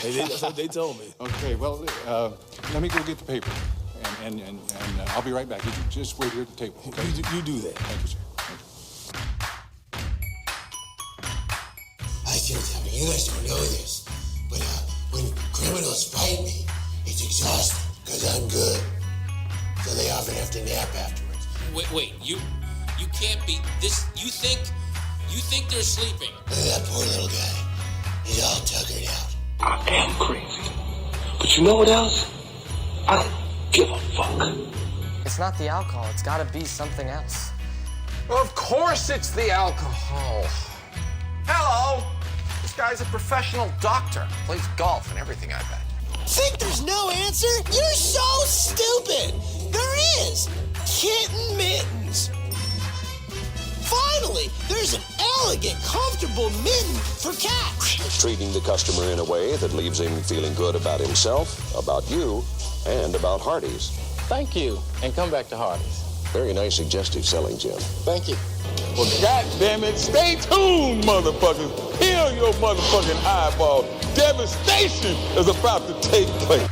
That's what they told me. Okay, well, let me go get the paper, and I'll be right back. You just wait here at the table. Okay? You do that. Thank you, sir. I should tell you guys don't know this, but when criminals fight me, it's exhausting because I'm good. So they often have to nap afterwards. Wait, you can't be this. You think they're sleeping? Look at that poor little guy. He's all tuckered out. I am crazy. But you know what else? I don't give a fuck. It's not the alcohol. It's got to be something else. Of course it's the alcohol. Hello. This guy's a professional doctor. Plays golf and everything, I bet. Think there's no answer? You're so stupid. There is. Kitten mittens. Finally, there's an elegant, comfortable mitten for cats. Treating the customer in a way that leaves him feeling good about himself, about you, and about Hardee's. Thank you. And come back to Hardee's. Very nice suggestive selling, Jim. Thank you. Well, goddammit, stay tuned, motherfuckers. Heal your motherfucking eyeball. Devastation is about to take place.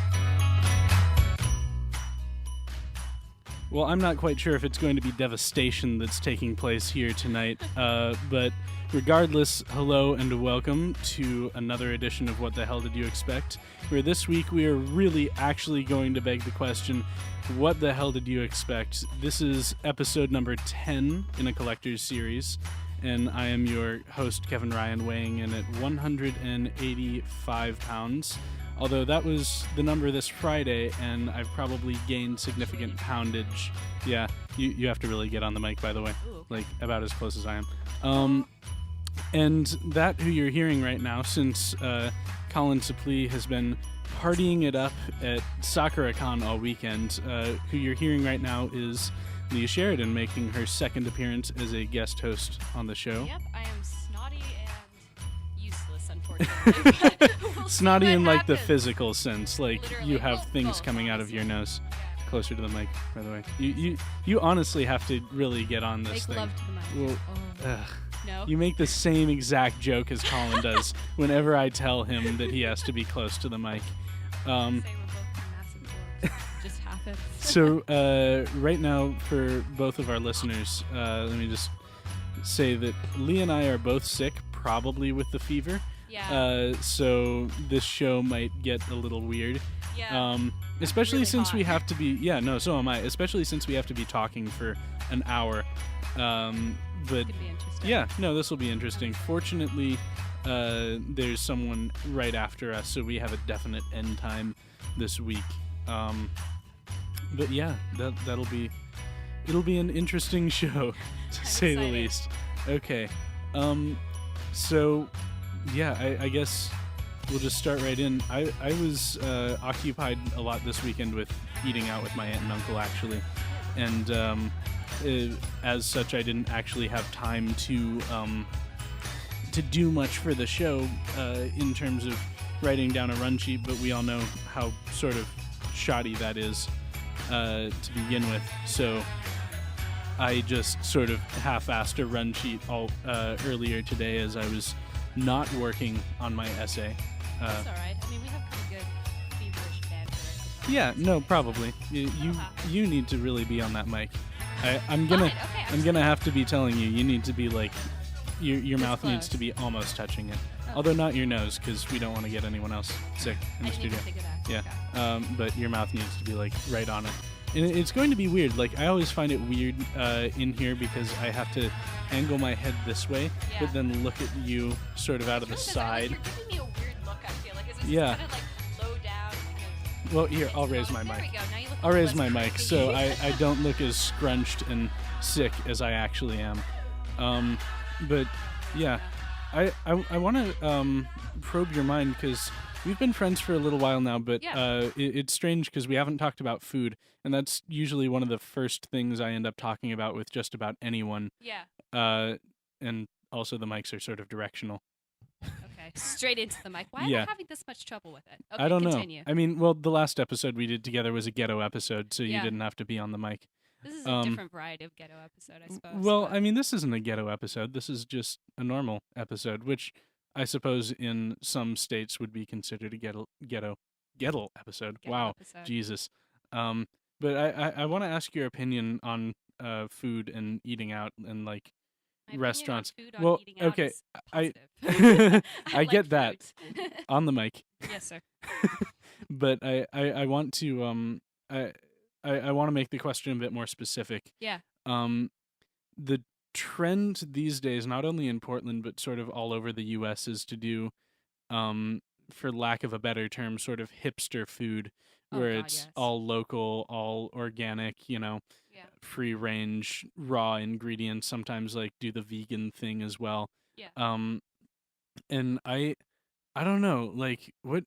Well, I'm not quite sure if it's going to be devastation that's taking place here tonight, but regardless, hello and welcome to another edition of What the Hell Did You Expect? Where this week we are really actually going to beg the question, what the hell did you expect? This is episode number 10 in a collector's series, and I am your host, Kevin Ryan, weighing in at 185 pounds. Although that was the number this Friday, and I've probably gained significant poundage. Yeah, you have to really get on the mic, by the way. Like, about as close as I am. And that who you're hearing right now, since Colin has been partying it up at Sakura-Con all weekend, who you're hearing right now is Leah Sheridan, making her second appearance as a guest host on the show. Yep, I am snotty and useless, unfortunately. Snotty in like the physical sense, like Literally. you have things coming out of your nose. Closer to the mic, by the way. You honestly have to really get on this Make thing. love to the mic. Well, No. you make the same exact joke as Colin does whenever I tell him that he has to be close to the mic. Say we're both massive dwarfs. Just happens. So right now, for both of our listeners, let me just say that Lee and I are both sick, probably with the fever. Yeah. So this show might get a little weird. Yeah. Especially really since hot. we have to be. Yeah, no, so am I. Especially since we have to be talking for an hour. But Could be interesting. yeah, no, this will be interesting. Fortunately, there's someone right after us, so we have a definite end time this week. But yeah, it'll be an interesting show, to say the excited. least. Okay, so yeah, I guess we'll just start right in. I was occupied a lot this weekend with eating out with my aunt and uncle, actually, and as such, I didn't actually have time to do much for the show in terms of writing down a run sheet, but we all know how sort of shoddy that is to begin with, so I just sort of half-assed a run sheet earlier today as I was not working on my essay. That's all right. I mean, we have pretty good feverish banter. Yeah, no, probably. You need to really be on that mic. I'm gonna have to be telling you. You need to be like your mouth close. needs to be almost touching it. Although not your nose, because we don't want to get anyone else sick in the studio. Yeah, but your mouth needs to be like right on it. And it's going to be weird. Like, I always find it weird in here because I have to angle my head this way, but then look at you sort of out of the side. You're giving me a weird look, I feel like. Is this Yeah. kind of like low down? Kind of Well, here, I'll raise my there mic. we go. Now you look I'll a raise little my less mic creepy. so I don't look as scrunched and sick as I actually am. But yeah, I want to probe your mind because we've been friends for a little while now, but Yeah. It's strange because we haven't talked about food, and that's usually one of the first things I end up talking about with just about anyone. Yeah. And also the mics are sort of directional. Okay. Straight into the mic. Why Yeah. am I having this much trouble with it? Okay, I don't continue. know. I mean, well, the last episode we did together was a ghetto episode, so you Yeah. didn't have to be on the mic. This is a different variety of ghetto episode, I suppose. Well, but- I mean, this isn't a ghetto episode. This is just a normal episode, which I suppose in some states would be considered a ghetto episode. Ghetto Wow, episode. Jesus. But I want to ask your opinion on food and eating out and like My opinion on restaurants. food on Well, eating out okay, is I positive. I like get that fruit. on the mic. Yes, sir. But I want to I want to make the question a bit more specific. Yeah. The trend these days, not only in Portland but sort of all over the U.S., is to do, for lack of a better term, sort of hipster food, Oh, where God, it's yes. all local, all organic, Yeah. free range, raw ingredients. Sometimes like do the vegan thing as well. Yeah. And I don't know, like what.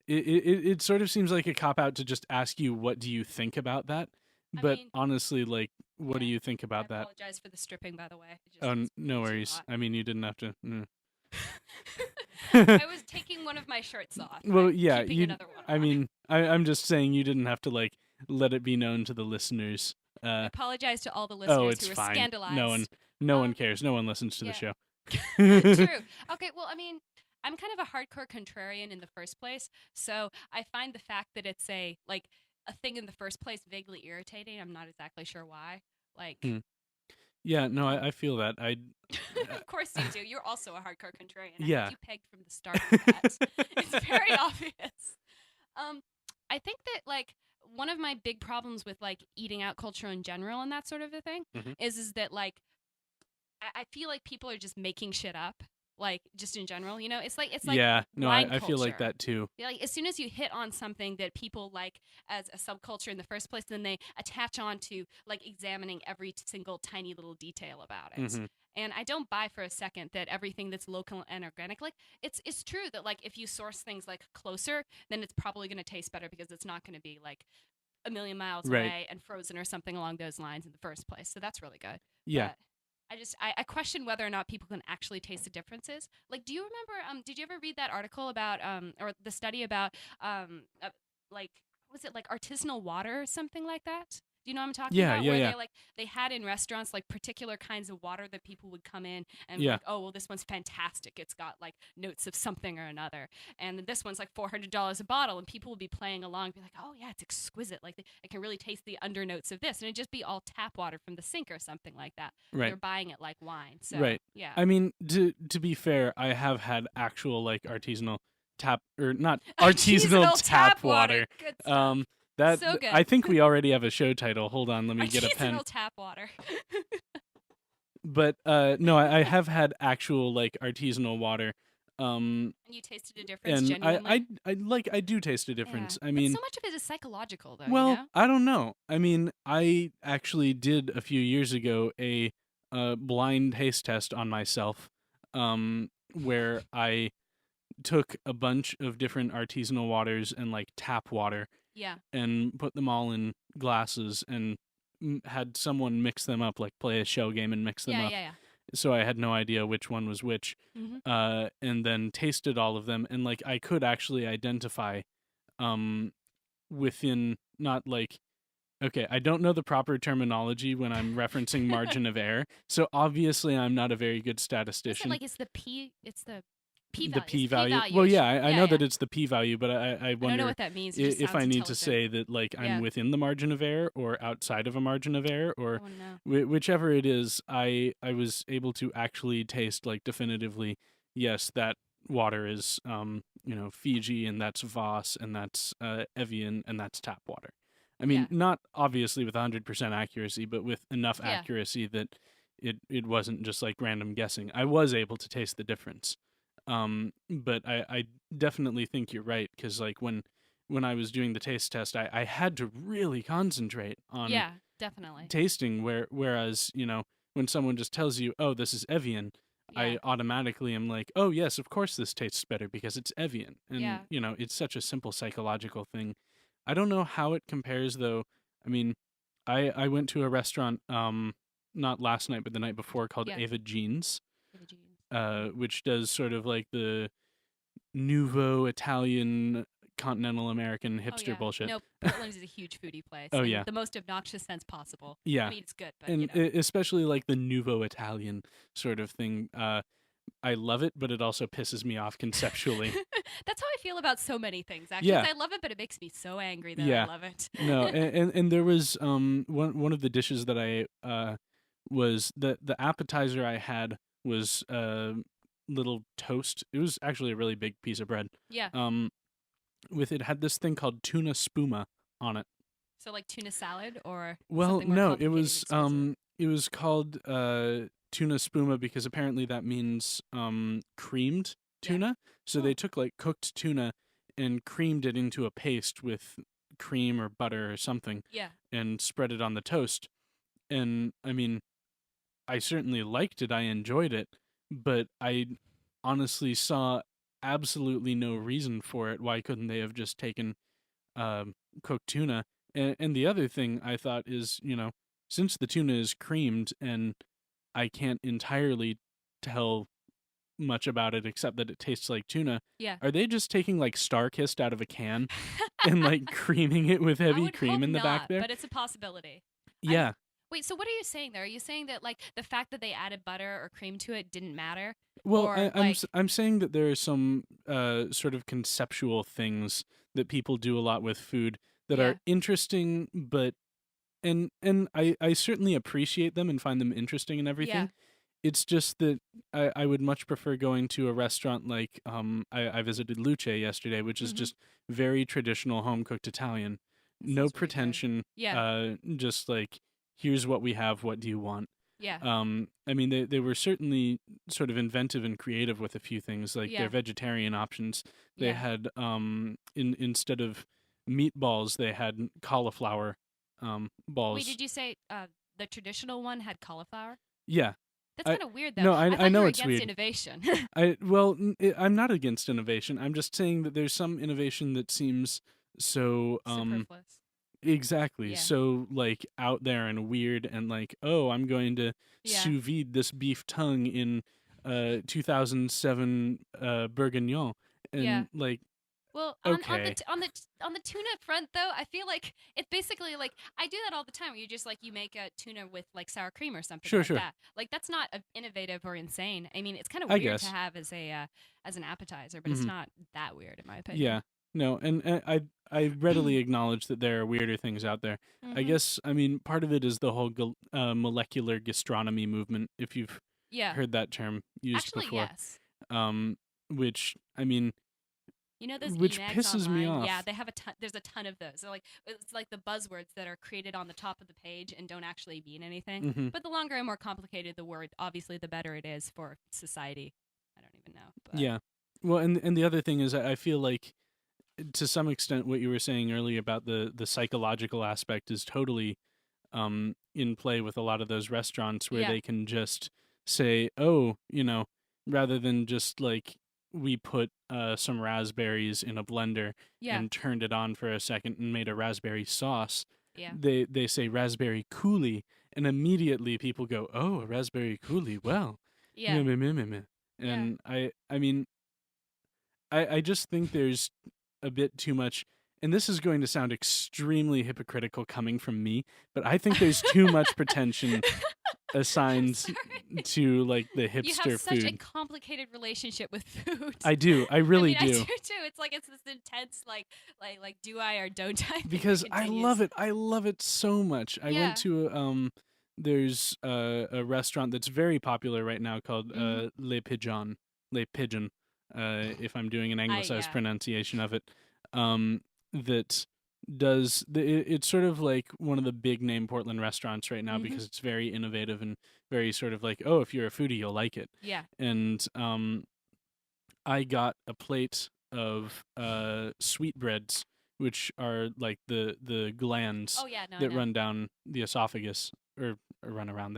It sort of seems like a cop out to just ask you what do you think about that, I but mean, honestly, like, what do yeah, you think I about that? apologize for the stripping, by the way. It just Oh, was no way too worries. hot. I mean, you didn't have to. I was taking one of my shirts off. Well, I'm yeah, keeping you. another one I on. mean, I'm just saying you didn't have to like let it be known to the listeners. I apologize to all the listeners Oh, it's who were fine. scandalized. No one cares. No one listens to the yeah. show. True. Okay, well, I mean, I'm kind of a hardcore contrarian in the first place, so I find the fact that it's a thing in the first place vaguely irritating. I'm not exactly sure why. Like, Yeah, no, I feel that. of course you do. You're also a hardcore contrarian. I Yeah. had you pegged from the start for that. It's very obvious. I think that like one of my big problems with like eating out culture in general and that sort of a thing Mhm. is that like I feel like people are just making shit up, like just in general. It's like Yeah, no, wine I feel like culture. that too. Yeah, like as soon as you hit on something that people like as a subculture in the first place, then they attach on to like examining every single tiny little detail about it. Mhm. And I don't buy for a second that everything that's local and organic, like it's true that like if you source things like closer, then it's probably going to taste better because it's not going to be like a million miles Right. away and frozen or something along those lines in the first place. So that's really good. Yeah. But I question whether or not people can actually taste the differences. Like, do you remember? Did you ever read that article about or the study about like was it like artisanal water or something like that? Do you know what I'm talking Yeah, about? yeah, Where yeah. they had in restaurants like particular kinds of water that people would come in and Yeah. like, oh well, this one's fantastic. It's got like notes of something or another, and this one's like $400 a bottle, and people would be playing along, and be like, oh yeah, it's exquisite. Like I can really taste the undernotes of this, and it'd just be all tap water from the sink or something like that. Right. They're buying it like wine. So Right. yeah. I mean, to be fair, I have had actual like artisanal tap or not artisanal tap water. Good stuff. That So good. I think we already have a show title. Hold on, let me get a pen. Artisanal tap water. But no, I have had actual like artisanal water. And you tasted a difference And genuinely. I do taste a difference. Yeah. I mean, but so much of it is psychological, though. well, you know? I don't know. I mean, I actually did a few years ago a blind taste test on myself, where I took a bunch of different artisanal waters and like tap water Yeah. and put them all in glasses and had someone mix them up, like play a shell game and mix them Yeah, up. yeah, yeah. So I had no idea which one was which, Mhm. and then tasted all of them, and like I could actually identify, within not like, okay, I don't know the proper terminology when I'm referencing margin of error, so obviously I'm not a very good Is it statistician. like it's the p value? The p-value. P-value Well, yeah, issue. I know that yeah. it's the p-value, but I I don't wonder know what that means. It just if sounds I need to intelligent. say that like I'm Yeah. within the margin of error or outside of a margin of error, or Oh no. whichever it is, I was able to actually taste like definitively, yes, that water is Fiji, and that's Voss, and that's Evian, and that's tap water. I mean, Yeah. not obviously with 100% accuracy, but with enough Yeah. accuracy that it wasn't just like random guessing. I was able to taste the difference. But I definitely think you're right, because like when I was doing the taste test, I had to really concentrate on Yeah, definitely. tasting, whereas when someone just tells you, oh, this is Evian, Yeah. I automatically am like, oh yes, of course this tastes better because it's Evian. And Yeah. it's such a simple psychological thing. I don't know how it compares though. I mean, I went to a restaurant not last night but the night before called Yeah. Ava Jeans, Ava Jeans. which does sort of like the nouveau Italian continental American hipster Oh, yeah. bullshit. No, Portland is a huge foodie place. Oh, in yeah. the most obnoxious sense possible. Yeah. I mean, it's good, but And especially like the nouveau Italian sort of thing. I love it, but it also pisses me off conceptually. That's how I feel about so many things. Actually, Yeah. I love it, but it makes me so angry that Yeah. I love it. No, and there was one of the dishes that I was the appetizer I had was little toast. It was actually a really big piece of bread. Yeah. With it had this thing called tuna spuma on it. So like tuna salad or Well, something more no, complicated, it was called tuna spuma because apparently that means creamed tuna. So they took like cooked tuna and creamed it into a paste with cream or butter or something. Yeah. And spread it on the toast. And I mean, I certainly liked it. I enjoyed it, but I honestly saw absolutely no reason for it. Why couldn't they have just taken cooked tuna? And the other thing I thought is, since the tuna is creamed and I can't entirely tell much about it except that it tastes like tuna. Yeah. Are they just taking like Starkist out of a can and like creaming it with heavy cream in the back there? But it's a possibility. Yeah. Wait, so what are you saying there? Are you saying that like the fact that they added butter or cream to it didn't matter? Well, Or, I'm saying that there are some sort of conceptual things that people do a lot with food that are interesting, but and I certainly appreciate them and find them interesting and everything. Yeah. It's just that I would much prefer going to a restaurant like I visited Luce yesterday, which is just very traditional home cooked Italian. No pretension. Yeah. Just like, here's what we have, what do you want? Yeah. I mean, they were certainly sort of inventive and creative with a few things, like Yeah. their vegetarian options. They Yeah. had instead of meatballs, they had cauliflower balls. Wait, did you say the traditional one had cauliflower? Yeah. That's kind of weird, though. No, I I thought know you were it's against weird. innovation. I'm not against innovation. I'm just saying that there's some innovation that seems so Superfluous. exactly Yeah. so like out there and weird and like, oh, I'm going to Yeah. sous vide this beef tongue in 2007 bourguignon and Yeah. like Well, okay. on the tuna front though, I feel like it's basically like I do that all the time. Where you just like you make a tuna with like sour cream or something Sure, like sure. that. Like that's not innovative or insane. I mean, it's kind of I weird guess. to have as an appetizer, but it's Mhm. not that weird in my opinion. Yeah. No, and I readily acknowledge that there are weirder things out there. I Mhm. guess, I mean, part of it is the whole molecular gastronomy movement, if you've Yeah. heard that term used Actually, before. yes. Which, I mean, You know those which e-mags pisses me online? off. Yeah, they have a ton. There's a ton of those. So like it's like the buzzwords that are created on the top of the page and don't actually mean anything. Mhm. But the longer and more complicated the word, obviously, the better it is for society. I don't even know. But Yeah. Well, and the other thing is I feel like to some extent what you were saying earlier about the psychological aspect is totally in play with a lot of those restaurants where Yeah. they can just say, oh, rather than just like we put some raspberries in a blender Yeah. and turned it on for a second and made a raspberry sauce. Yeah. They say raspberry coulis, and immediately people go, oh, a raspberry coulis. Well, Yeah. meh, meh, meh, meh. And I mean, I just think there's a bit too much, and this is going to sound extremely hypocritical coming from me, but I think there's too much pretension assigned to like the You hipster have such a food. complicated relationship with food. I do. I really I mean, do. I do too. It's like it's this intense like do I or don't I? thing that Because I love continues. it. I love it so much. I Yeah. went to there's a restaurant that's very popular right now called Mhm. Le Pigeon. Le Pigeon, if I'm doing an anglicized yeah. pronunciation of it. That does it's sort of like one of the big name Portland restaurants right now Mhm. because it's very innovative and very sort of like, oh, if you're a foodie, you'll like it. Yeah. And I got a plate of sweetbreads, which are like the glands Oh yeah. No. I that know. run down the esophagus or run around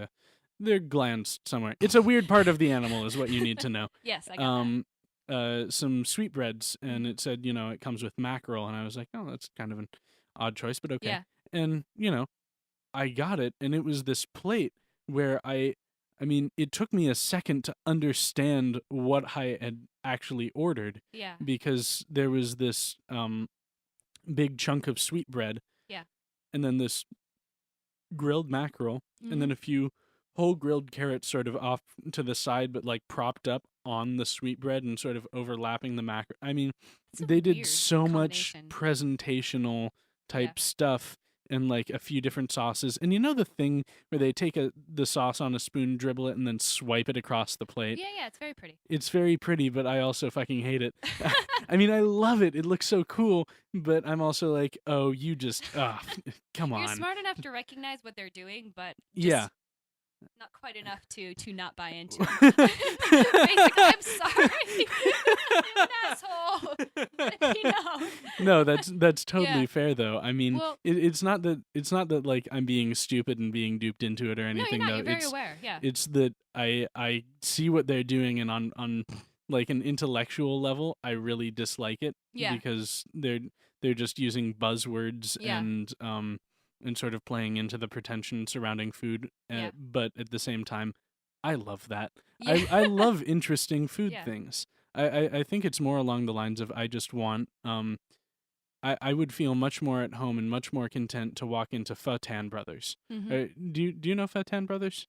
they're glands somewhere. It's a weird part of the animal, is what you need to know. Yes, I got that. Some sweetbreads, and Mhm. it said, it comes with mackerel, and I was like, oh, that's kind of an odd choice, but okay. Yeah. And I got it, and it was this plate where I mean, it took me a second to understand what I had actually ordered Yeah. because there was this big chunk of sweetbread. Yeah. And then this grilled mackerel, and then a few whole grilled carrots sort of off to the side, but like propped up on the sweetbread and sort of overlapping the mac. I mean, It's a they did weird so much combination. presentational type Yeah. stuff and like a few different sauces. And you know the thing where they take the sauce on a spoon, dribble it, and then swipe it across the plate? Yeah, it's very pretty. It's very pretty, but I also fucking hate it. I mean, I love it. It looks so cool, but I'm also like, oh, you just, come on. You're smart enough to recognize what they're doing, but just Yeah. not quite enough to not buy into it. Basically, I'm sorry. I'm an asshole. No, that's totally Yeah. fair though. I mean, Well- it's not that like I'm being stupid and being duped into it or No, anything you're not. though. You're very it's aware. Yeah. it's that I see what they're doing, and on like an intellectual level, I really dislike it Yeah. because they're just using buzzwords Yeah. and sort of playing into the pretension surrounding food. Yeah. But at the same time, I love that. Yeah. I love interesting food Yeah. things. I think it's more along the lines of I just want I would feel much more at home and much more content to walk into Fatan Brothers. Mhm. Do you know Fatan Brothers?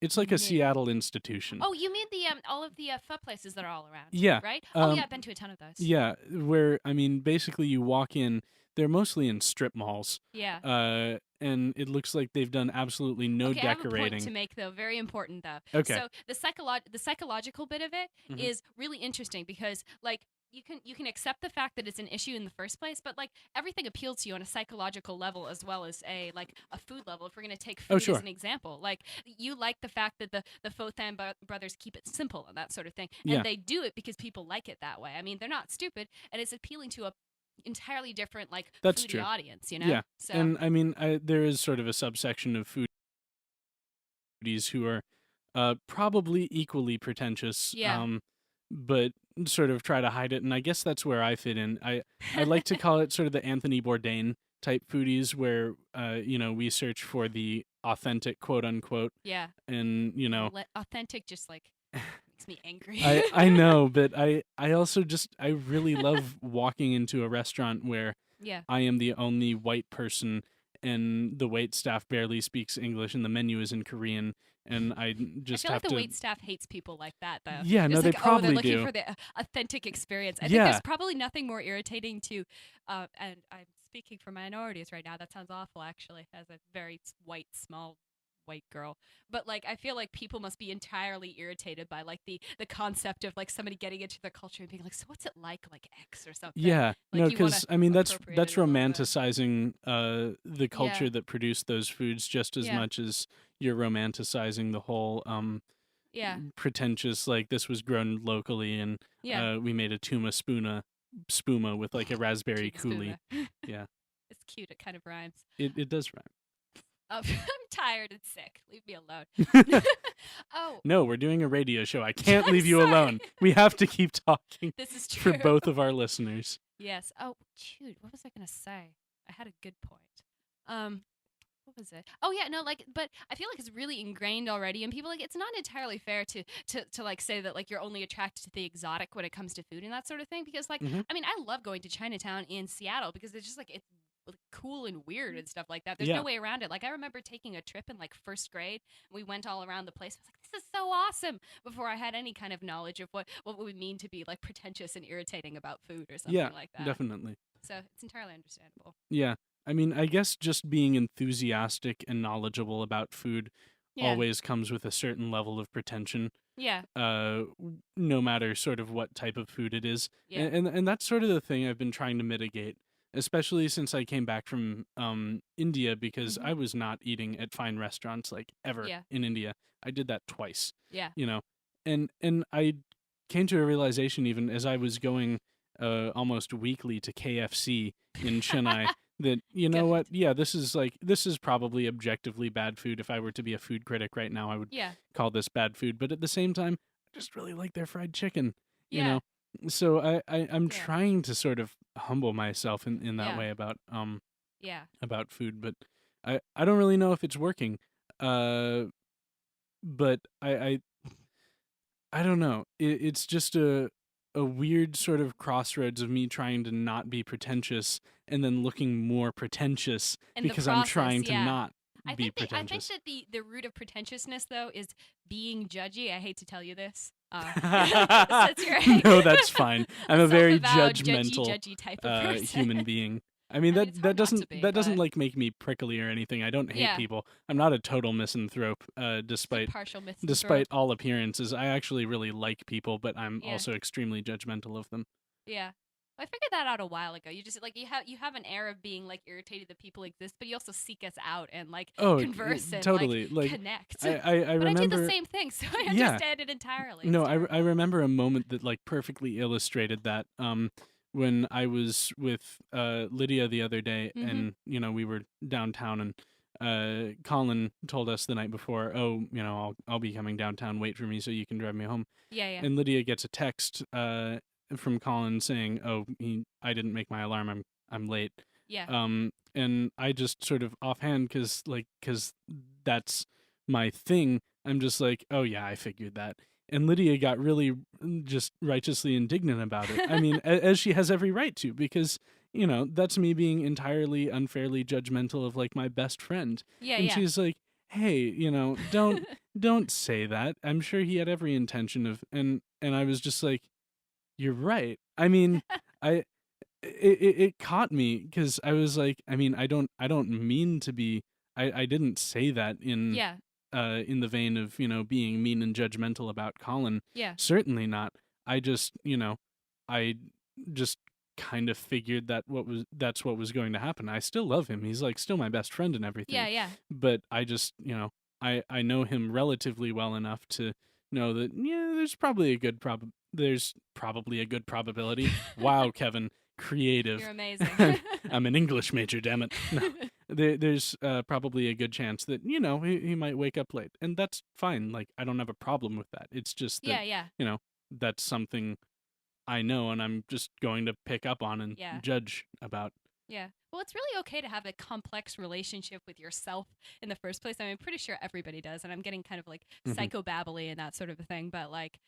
It's like a No. Seattle institution. Oh, you mean the all of the pho places that are all around? Yeah, Right. Oh um, yeah, I've been to a ton of those. Yeah, where I mean, basically, you walk in. They're mostly in strip malls. Yeah. And it looks like they've done absolutely no Okay, I have a point decorating. to make though, very important though. Okay. So the psychological bit of it is Mhm. really interesting because like you can accept the fact that it's an issue in the first place, but like everything appeals to you on a psychological level as well as a food level. If we're gonna take food sure. as an example, like you like the fact that the Fothan brothers keep it simple and that sort of thing, and Yeah. they do it because people like it that way. I mean, they're not stupid, and it's appealing to a entirely different like That's foodie true. audience, you know? Yeah, So and I mean, there is sort of a subsection of foodies who are probably equally pretentious. Yeah. But sort of try to hide it, and I guess that's where I fit in. I like to call it sort of the Anthony Bourdain type foodies, where we search for the authentic, quote unquote, yeah. and Authentic just like makes me angry. I know, but I also just I really love walking into a restaurant where Yeah. I am the only white person and the wait staff barely speaks English and the menu is in Korean, and I just I feel have like the to. wait staff hates people like that, though. Yeah, It's no, they like, probably they're looking do. for the authentic experience. I think Yeah. there's probably nothing more irritating to, and I'm speaking for minorities right now. That sounds awful, actually, as a very white, small white girl. But like, I feel like people must be entirely irritated by like the concept of like somebody getting into the culture and being like, so what's it like X or something? Yeah, Like, no, you wanna because I mean that's appropriate it a little bit. romanticizing the culture Yeah. that produced those foods just as Yeah. much as you're romanticizing the whole Yeah. pretentious, like this was grown locally and Yeah. we made a tuma spuma with like a raspberry Cute coulis. spuma. Yeah, It's cute. It kind of rhymes. it does rhyme. I'm tired and sick. Leave me alone. Oh, No, we're doing a radio show. I can't I'm leave you sorry. alone. We have to keep talking this is true. for both of our listeners. Yes. Oh, shoot. What was I gonna say? I had a good point. What was it? Oh yeah, no, like, but I feel like it's really ingrained already, and people like it's not entirely fair to like say that like you're only attracted to the exotic when it comes to food and that sort of thing. Because like, Mhm. I mean, I love going to Chinatown in Seattle because it's just like it's cool and weird and stuff like that. There's Yeah. no way around it. Like I remember taking a trip in like first grade. We went all around the place. I was like, this is so awesome. Before I had any kind of knowledge of what it would mean to be like pretentious and irritating about food or something Yeah, like that. definitely. So it's entirely understandable. Yeah. I mean, I guess just being enthusiastic and knowledgeable about food Yeah. always comes with a certain level of pretension, Yeah. no matter sort of what type of food it is. Yeah. And that's sort of the thing I've been trying to mitigate, especially since I came back from India, because Mhm. I was not eating at fine restaurants like ever Yeah. in India. I did that twice, Yeah. and I came to a realization even as I was going almost weekly to KFC in Chennai that Good. what, yeah, this is probably objectively bad food. If I were to be a food critic right now, I would Yeah. call this bad food, but at the same time I just really like their fried chicken. you Yeah. know so I'm Yeah. trying to sort of humble myself in that Yeah. way Yeah. about food, but I don't really know if it's working. But I don't know. It's just a weird sort of crossroads of me trying to not be pretentious and then looking more pretentious In the because I'm trying process, to yeah. not be I think pretentious. that the root of pretentiousness though is being judgy. I hate to tell you this. No, that's fine. I'm a very self-avowed, judgmental judgy type of person. human being. I mean, it's hard not to be, that doesn't but- like make me prickly or anything. I don't hate Yeah. people. I'm not a total misanthrope, despite partial misanthrope. despite all appearances. I actually really like people, but I'm Yeah. also extremely judgmental of them. Yeah. I figured that out a while ago. You just like you have an air of being like irritated that people exist, but you also seek us out and like converse and totally. Like, connect. I but remember I do the same thing, so I Yeah. understand it entirely. No, It's terrible. I remember a moment that like perfectly illustrated that. When I was with Lydia the other day, and we were downtown, and Colin told us the night before, "Oh, I'll be coming downtown. Wait for me so you can drive me home." Yeah, yeah. And Lydia gets a text from Colin saying, "Oh, I didn't make my alarm. I'm late." Yeah. And I just sort of offhand, because that's my thing. I'm just like, "Oh yeah, I figured that." And Lydia got really just righteously indignant about it. I mean, as she has every right to, because that's me being entirely unfairly judgmental of like my best friend. Yeah, and yeah. she's like, "Hey, don't say that. I'm sure he had every intention of." And I was just like, "You're right." I mean, it caught me, because I was like, I mean, I don't mean to be. I didn't say that in Yeah. In the vein of being mean and judgmental about Colin. Yeah. Certainly not. I just I just kind of figured that's what was going to happen. I still love him. He's like still my best friend and everything. Yeah, yeah. But I just I know him relatively well enough to know that there's probably a good probability. Wow, Kevin, creative. You're amazing. I'm an English major, damn it. No. There's probably a good chance that he might wake up late, and that's fine. Like, I don't have a problem with that. It's just that Yeah. that's something I know, and I'm just going to pick up on and Yeah. judge about. Yeah. Well, it's really okay to have a complex relationship with yourself in the first place. I mean, I'm pretty sure everybody does, and I'm getting kind of like psychobabbly and that sort of a thing, but like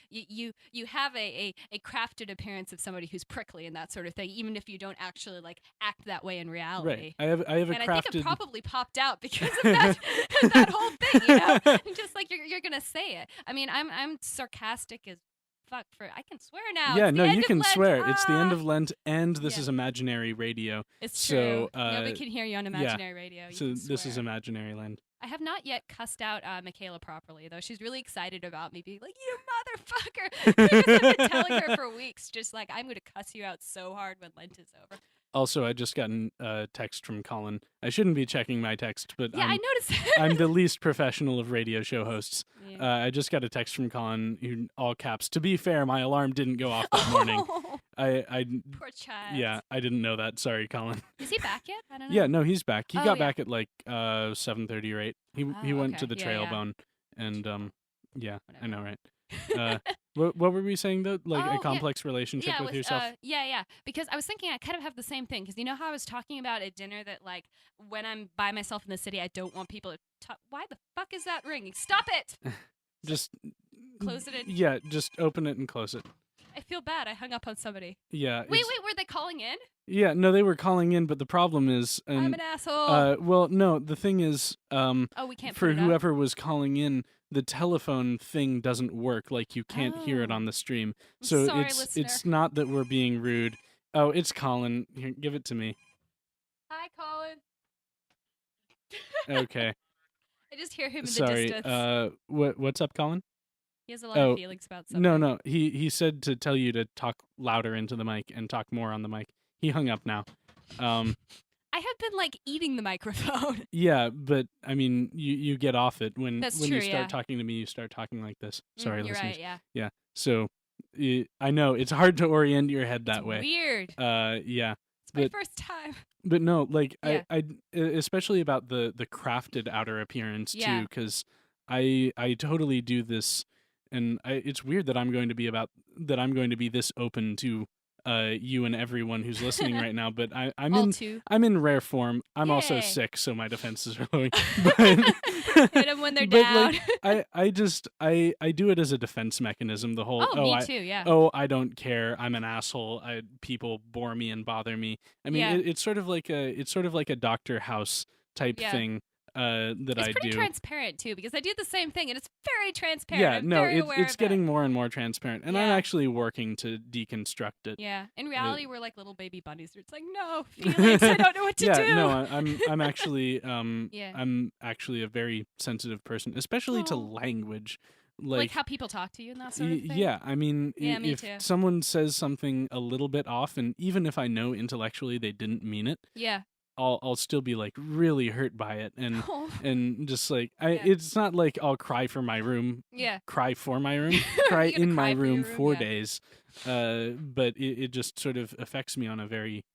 you have a crafted appearance of somebody who's prickly and that sort of thing, even if you don't actually like act that way in reality. Right. I have a and crafted. I think it probably popped out because of that that whole thing, And just like you're gonna say it. I mean, I'm sarcastic as fuck for I can swear now. Yeah, It's the no, end you of can Lent. swear. It's the end Ah! of Lent, and this Yeah. is imaginary radio. It's so, true. Nobody can hear you on imaginary radio. You So can this is swear. imaginary land. I have not yet cussed out Michaela properly, though. She's really excited about me being like, "You motherfucker!" Because I've been telling her for weeks, just like, "I'm going to cuss you out so hard when Lent is over." Also, I just got a text from Colin. I shouldn't be checking my text, but Yeah, I noticed. I'm the least professional of radio show hosts. Yeah. I just got a text from Colin in all caps. To be fair, my alarm didn't go off that morning. Oh, I poor child. yeah, I didn't know that. Sorry, Colin. Is he back yet? I don't know. Yeah, no, he's back. He Oh, got yeah. back at like 7:30 or 8. He Oh, went okay. to the Yeah, trail yeah. bone, and yeah, I Whatever. know, right? What were we saying though? Like Oh, a yeah. complex relationship Yeah, with yourself? yeah. Because I was thinking I kind of have the same thing. Because you know how I was talking about at dinner that like when I'm by myself in the city, I don't want people to talk. Why the fuck is that ringing? Stop it! Just Close it in. Yeah, just open it and close it. I feel bad. I hung up on somebody. Yeah. Wait, it's- were they calling in? Yeah, no, they were calling in, but the problem is, I'm an asshole. well, no, the thing is, oh, we can't for put it up? whoever was calling in, the telephone thing doesn't work. Like you can't hear it Oh. on the stream. I'm So sorry, it's listener. not that we're being rude. Oh, it's Colin. Here, give it to me. Hi, Colin. Okay. I just hear him in the Sorry. distance. What's up, Colin? He has a lot oh, of feelings about something. No. He said to tell you to talk louder into the mic and talk more on the mic. He hung up now. I have been like eating the microphone. Yeah, but I mean, you get off it when That's you true, start yeah. talking to me. You start talking like this. Sorry, You're listeners. right. Yeah. So I know it's hard to orient your head that It's way. Weird. Yeah. It's my but- first time. But no, like Yeah. I especially about the crafted outer appearance Yeah. too, because I totally do this, and it's weird that I'm going to be this open to you and everyone who's listening right now. But I'm in rare form. I'm also Yay. sick, so my defenses are low. But Hit them when they're but, down. like, I do it as a defense mechanism. The whole me too. Yeah. I don't care. I'm an asshole. People bore me and bother me. I mean, Yeah. it's sort of like a Dr. House type Yeah. thing. that I It's pretty do. transparent too, because I do the same thing, and it's very transparent. Yeah, I'm no, very aware it's of getting it. more and more transparent, and I'm Yeah. actually working to deconstruct it. Yeah, in reality, we're like little baby bunnies. It's like, no feelings. I don't know what to do. Yeah, no, I'm actually Yeah. I'm actually a very sensitive person, especially to Aw. language. Like how people talk to you and that sort of thing. Yeah, I mean, Yeah, me if too. someone says something a little bit off, and even if I know intellectually they didn't mean it, Yeah. I'll still be like really hurt by it, and Oh. and just like Yeah. it's not like I'll cry for my room, Yeah. cry for my room, cry You're gonna in my cry for your room room, 4 yeah. days, but it just sort of affects me on a very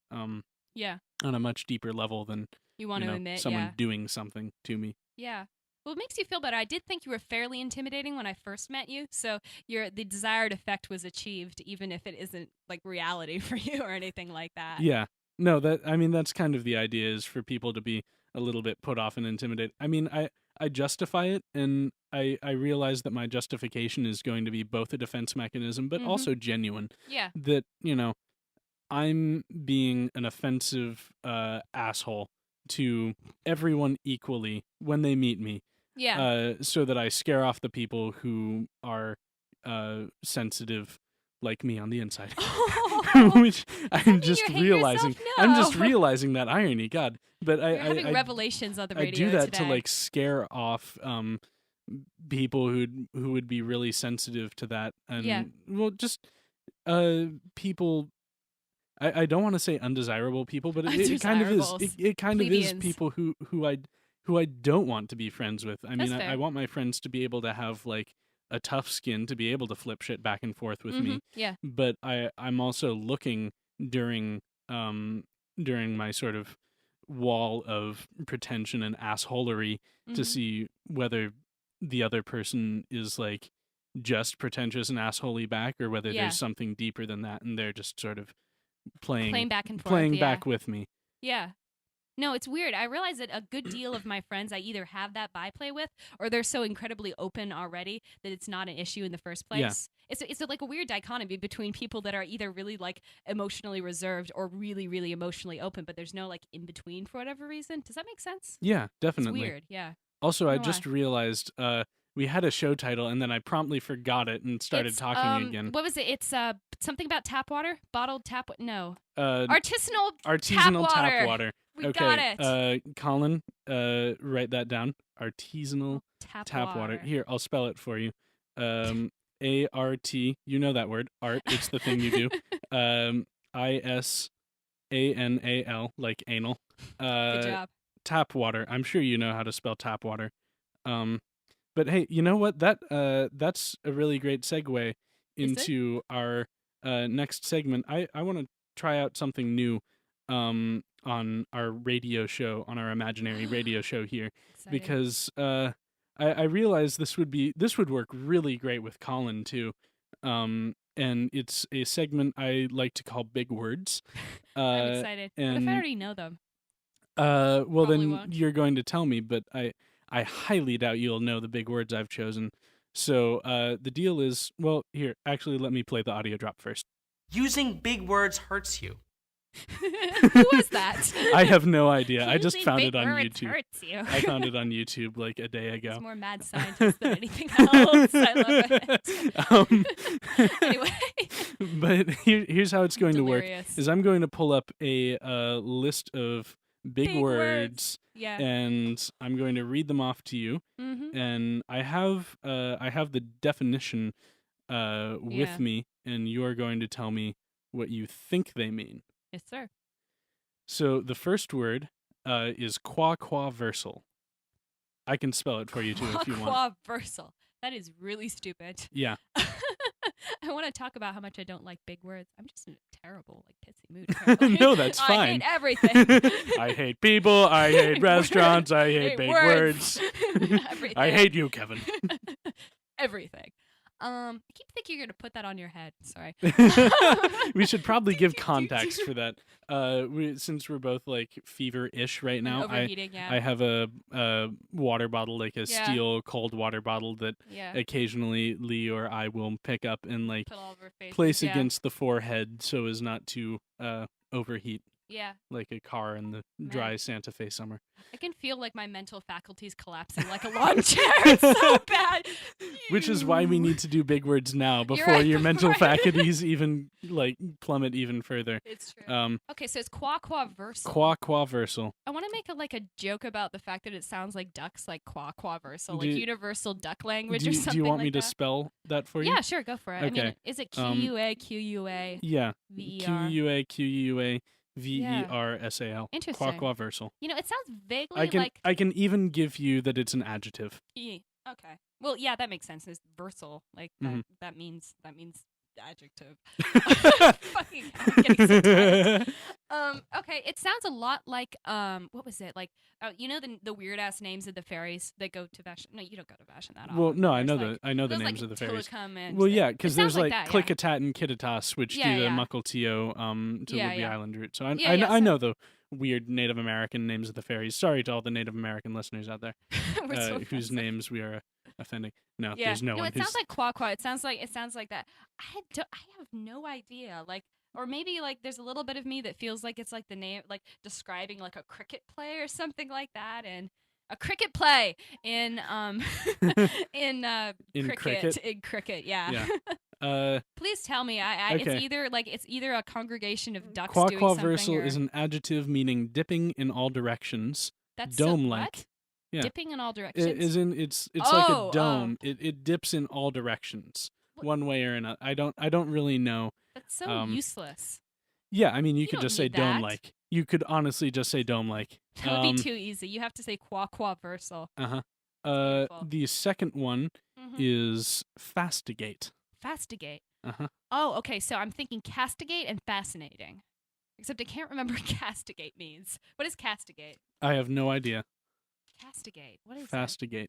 Yeah. on a much deeper level than You want to admit, someone yeah. doing something to me. Yeah. Well, it makes you feel better. I did think you were fairly intimidating when I first met you, so the desired effect was achieved, even if it isn't like reality for you or anything like that. Yeah. No, that's kind of the idea, is for people to be a little bit put off and intimidated. I mean, I justify it, and I realize that my justification is going to be both a defense mechanism, but also genuine. Yeah. That, I'm being an offensive asshole to everyone equally when they meet me. Yeah. So that I scare off the people who are sensitive like me on the inside. Which I'm just you hate realizing. yourself? I'm just No. realizing that irony. God, but You're having I revelations on the I radio do that today. to like scare off people who would be really sensitive to that, and Yeah. well, just people. I don't want to say undesirable people, but it kind of is. Undesirables. It kind of is Plebeians. people who I don't want to be friends with. I mean, That's I fair. want my friends to be able to have like a tough skin to be able to flip shit back and forth with me. Yeah. But I'm also looking during my sort of wall of pretension and assholery to see whether the other person is like just pretentious and assholey back, or whether Yeah. there's something deeper than that, and they're just sort of playing Back and forth. playing yeah. back with me. Yeah. No, it's weird. I realize that a good deal of my friends I either have that byplay with, or they're so incredibly open already that it's not an issue in the first place. Yeah. It's like a weird dichotomy between people that are either really like emotionally reserved or really, really emotionally open, but there's no like in between for whatever reason. Does that make sense? Yeah, definitely. It's weird. Yeah. Also, I know just why. realized we had a show title, and then I promptly forgot it and started It's, talking again. What was it? It's something about tap water, bottled tap. No, Uh, artisanal artisanal tap water. We okay, got it. Colin, write that down. Artisanal tap water. Here, I'll spell it for you. ART. You know that word. Art. It's the thing you do. ISANAL, like anal. Good job. Tap water. I'm sure you know how to spell tap water. But hey, you know what? That's a really great segue into our next segment. I want to try out something new on our radio show, on our imaginary radio show here, Exciting. because I realized this would work really great with Colin too. And it's a segment I like to call Big Words. I'm excited. What if and- I already know them? Well, Probably then won't. you're going to tell me, but I highly doubt you'll know the big words I've chosen. So the deal is, well, here, actually, let me play the audio drop first. Using big words hurts you. Who was that? I have no idea. I just Using found big it on words YouTube. Hurts you. I found it on YouTube like a day ago. It's more mad scientist than anything else. I love it. Anyway. But here's how it's going to work: Delirious. is I'm going to pull up a list of big words, Yeah. and I'm going to read them off to you. Mm-hmm. And I have the definition Yeah. with me, and you are going to tell me what you think they mean. Yes, sir. So the first word is quaquaversal. I can spell it for you too if you want. Quaquaversal. That is really stupid. Yeah. I want to talk about how much I don't like big words. I'm just in a terrible, like, pissy mood. Apparently. No, that's I fine. hate everything. I hate people. I hate restaurants. I hate Hate big words. words. Everything. I hate you, Kevin. Everything. I keep thinking you're gonna put that on your head. Sorry. We should probably give context for that. Since we're both like fever-ish right now, Overheating, yeah. I have a water bottle, like a Yeah. steel cold water bottle that Yeah. occasionally Lee or I will pick up and like Put all over our faces, place yeah. against the forehead so as not to overheat. Yeah. like a car in the dry Santa Fe summer. I can feel like my mental faculties collapsing like a lawn chair. It's so bad. Which is why we need to do big words now before right, your mental right. faculties even like plummet even further. It's true. Okay, so it's quaquaversal. Quaquaversal. I want to make a joke about the fact that it sounds like ducks, like quaquaversal, like Do- universal duck language or Do something you want like me to that. spell that for you? Yeah, sure, go for it. I mean, Okay. is it QUA? Yeah. VER? QUA VERSAL. Interesting. Quaquaversal. You know, it sounds vaguely like. I can even give you that it's an adjective. Okay. Well, yeah, that makes sense. It's versal. Like that means adjective. Fucking I'm getting so tired. Okay, it sounds a lot like what was it? Like you know the weird ass names of the fairies that go to Vashon. No, you don't go to Vashon that often. Well, no, I There's know the there's names like of the fairies. Tillicum and Well, the- yeah, it because sounds there's like that, yeah. Klickitat and Kittitas, which Yeah, do the yeah. Mukilteo to Yeah, Whidbey yeah. Island route. So Yeah, yeah, I so- know the weird Native American names of the fairies. Sorry to all the Native American listeners out there We're so whose offensive. names we are offending. No, Yeah. there's no one it who's sounds like quaqua. It sounds like that. I have no idea. Like, or maybe like there's a little bit of me that feels like it's like the name, like describing like a cricket play or something like that, and a cricket play in in cricket. In cricket, yeah. Yeah. Please tell me. Okay. It's either a congregation of ducks doing something. Quaquaversal Or is an adjective meaning dipping in all directions. that's Dome-like. what? Yeah. Dipping in all directions. Is in it's like Oh, a dome. It dips in all directions, one way or another. I don't really know. That's so useless. Yeah, I mean you could don't just say need that. dome-like. You could honestly just say dome-like. That would be too easy. You have to say quaquaversal. Beautiful. The second one is fastigate. Fastigate. Uh-huh. Oh, okay. So I'm thinking castigate and fascinating. Except I can't remember what castigate means. What is castigate? I have no idea. Castigate. What is it? Fastigate.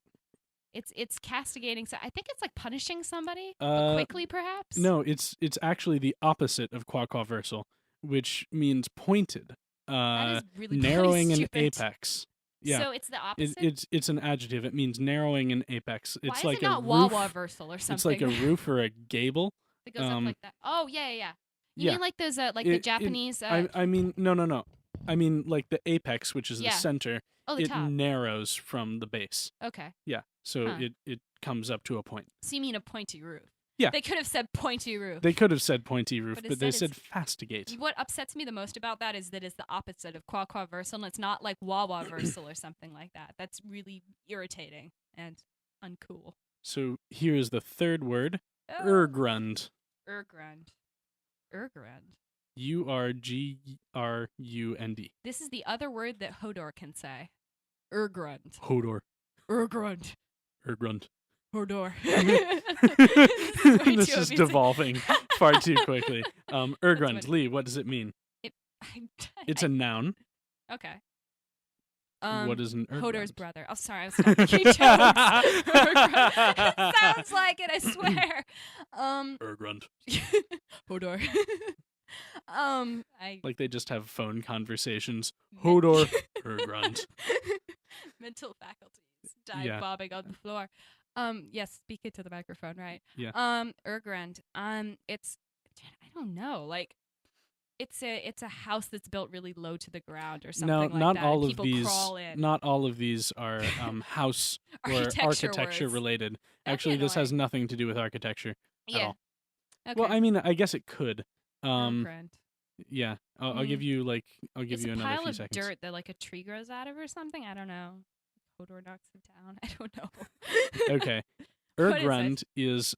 It's castigating. So I think it's like punishing somebody but quickly, perhaps. No, it's actually the opposite of quaquaversal, which means pointed. That is really Narrowing an stupid. apex. Yeah. So it's the opposite. It's an adjective. It means narrowing an apex. Why It's is like it not a roof. wawaversal or something? It's like a roof or a gable. It goes up like that. Oh yeah. You yeah. mean like those the Japanese? I mean no. I mean like the apex, which is the Yeah. center. Oh, the it top. narrows from the base. Okay. Yeah. So Huh. it comes up to a point. So you mean a pointy roof? Yeah. They could have said pointy roof. They could have said pointy roof, But but they instead said fastigate. What upsets me the most about that is that it's the opposite of quaquaversal, and it's not like wawaversal or something like that. That's really irritating and uncool. So here is the third word, Oh. Urgrund. Urgrund. Urgrund. This is the other word that Hodor can say. Urgrund. Hodor. Urgrund. Urgrund. Hodor. This is devolving far too quickly. Urgrund. Lee, what does it mean? It's a noun. Okay. What is an Urgrund? Hodor's brother. Oh, sorry, I was not making jokes. Urgrund. It sounds like it, I swear. Urgrund. Hodor. Like they just have phone conversations. Hodor. Urgrund. Mental faculties bobbing on the floor. Yes, speak it to the microphone, right? Yeah. Urgrund. It's I don't know, like it's a house that's built really low to the ground or something No, like not that. all of People these. crawl in. Not all of these are house or architecture words. related. That'd be Actually, this has annoying. nothing to do with architecture at Yeah. all. Okay. Well, I mean, I guess it could. Urgrund. Yeah, I'll give you I'll give It's you a another pile few of seconds. dirt that like a tree grows out of or something. I don't know. Hodor knocks it down. I don't know. Okay. What is it? Urgrund is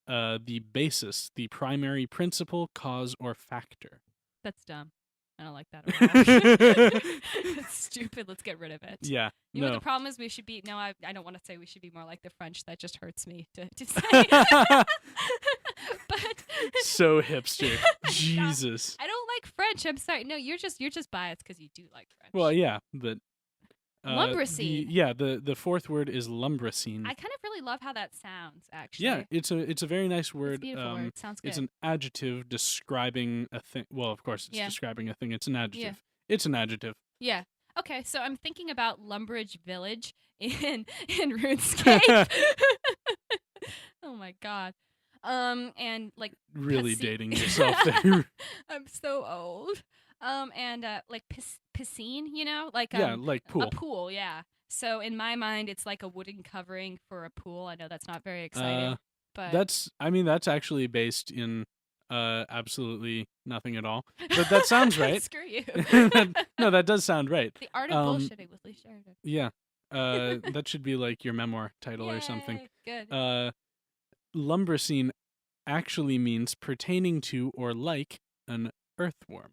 the basis, the primary principle, cause, or factor. That's dumb. I don't like that at all. It's stupid. Let's get rid of it. Yeah. You know no. what the problem is? We should be. No, I don't want to say we should be more like the French. That just hurts me to say. But So hipster. No, Jesus. I don't like French. I'm sorry. No, you're just biased because you do like French. Well, yeah, but Lumbricine. The fourth word is lumbricine. I kind of really love how that sounds. Actually. Yeah, it's a very nice word. It's a beautiful word. Sounds good. It's an adjective describing a thing. Well, of course, it's describing a thing. It's an adjective. It's an adjective. Yeah. Okay, so I'm thinking about Lumbridge Village in RuneScape. Oh my god. And like Really cutscene- dating yourself there. I'm so old. And like piscine, you know, like like pool. A pool, yeah. So in my mind, it's like a wooden covering for a pool. I know that's not very exciting, but that's actually based in absolutely nothing at all. But that sounds right. Screw you. No, that does sound right. The Art of Bullshitting with Lee Sheridan. Yeah. That should be like your memoir title or something. Good. Lumbricine actually means pertaining to or like an earthworm.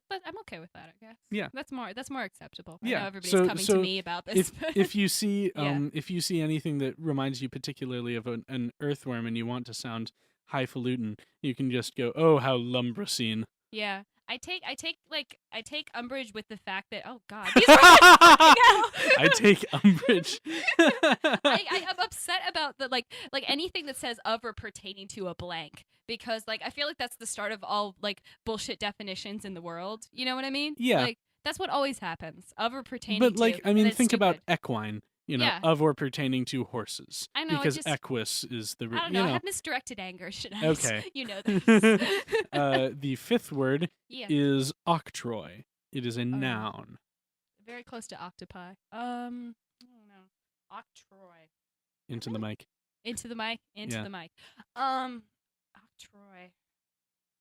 But I'm okay with that, I guess. Yeah. That's more acceptable. Yeah. I know everybody's coming to me about this. If you see if you see anything that reminds you particularly of an earthworm and you want to sound highfalutin, you can just go, "Oh, how lumbricine." Yeah. I take umbrage with the fact that these are I take umbrage. I'm upset about the like anything that says of or pertaining to a blank, because like I feel like that's the start of all like bullshit definitions in the world. You know what I mean? Yeah. Like that's what always happens. Of or pertaining But to. like I mean, and think it's about stupid. equine. You know, Yeah. of or pertaining to horses. I know, because just- equus is the. I don't know. I have misdirected anger. Should I? Okay. You know this. The fifth word Yeah. is octroi. It is a noun. Very close to octopi. I don't know. Octroi. Into the mic. Into the mic. Into Yeah. the mic. Octroi.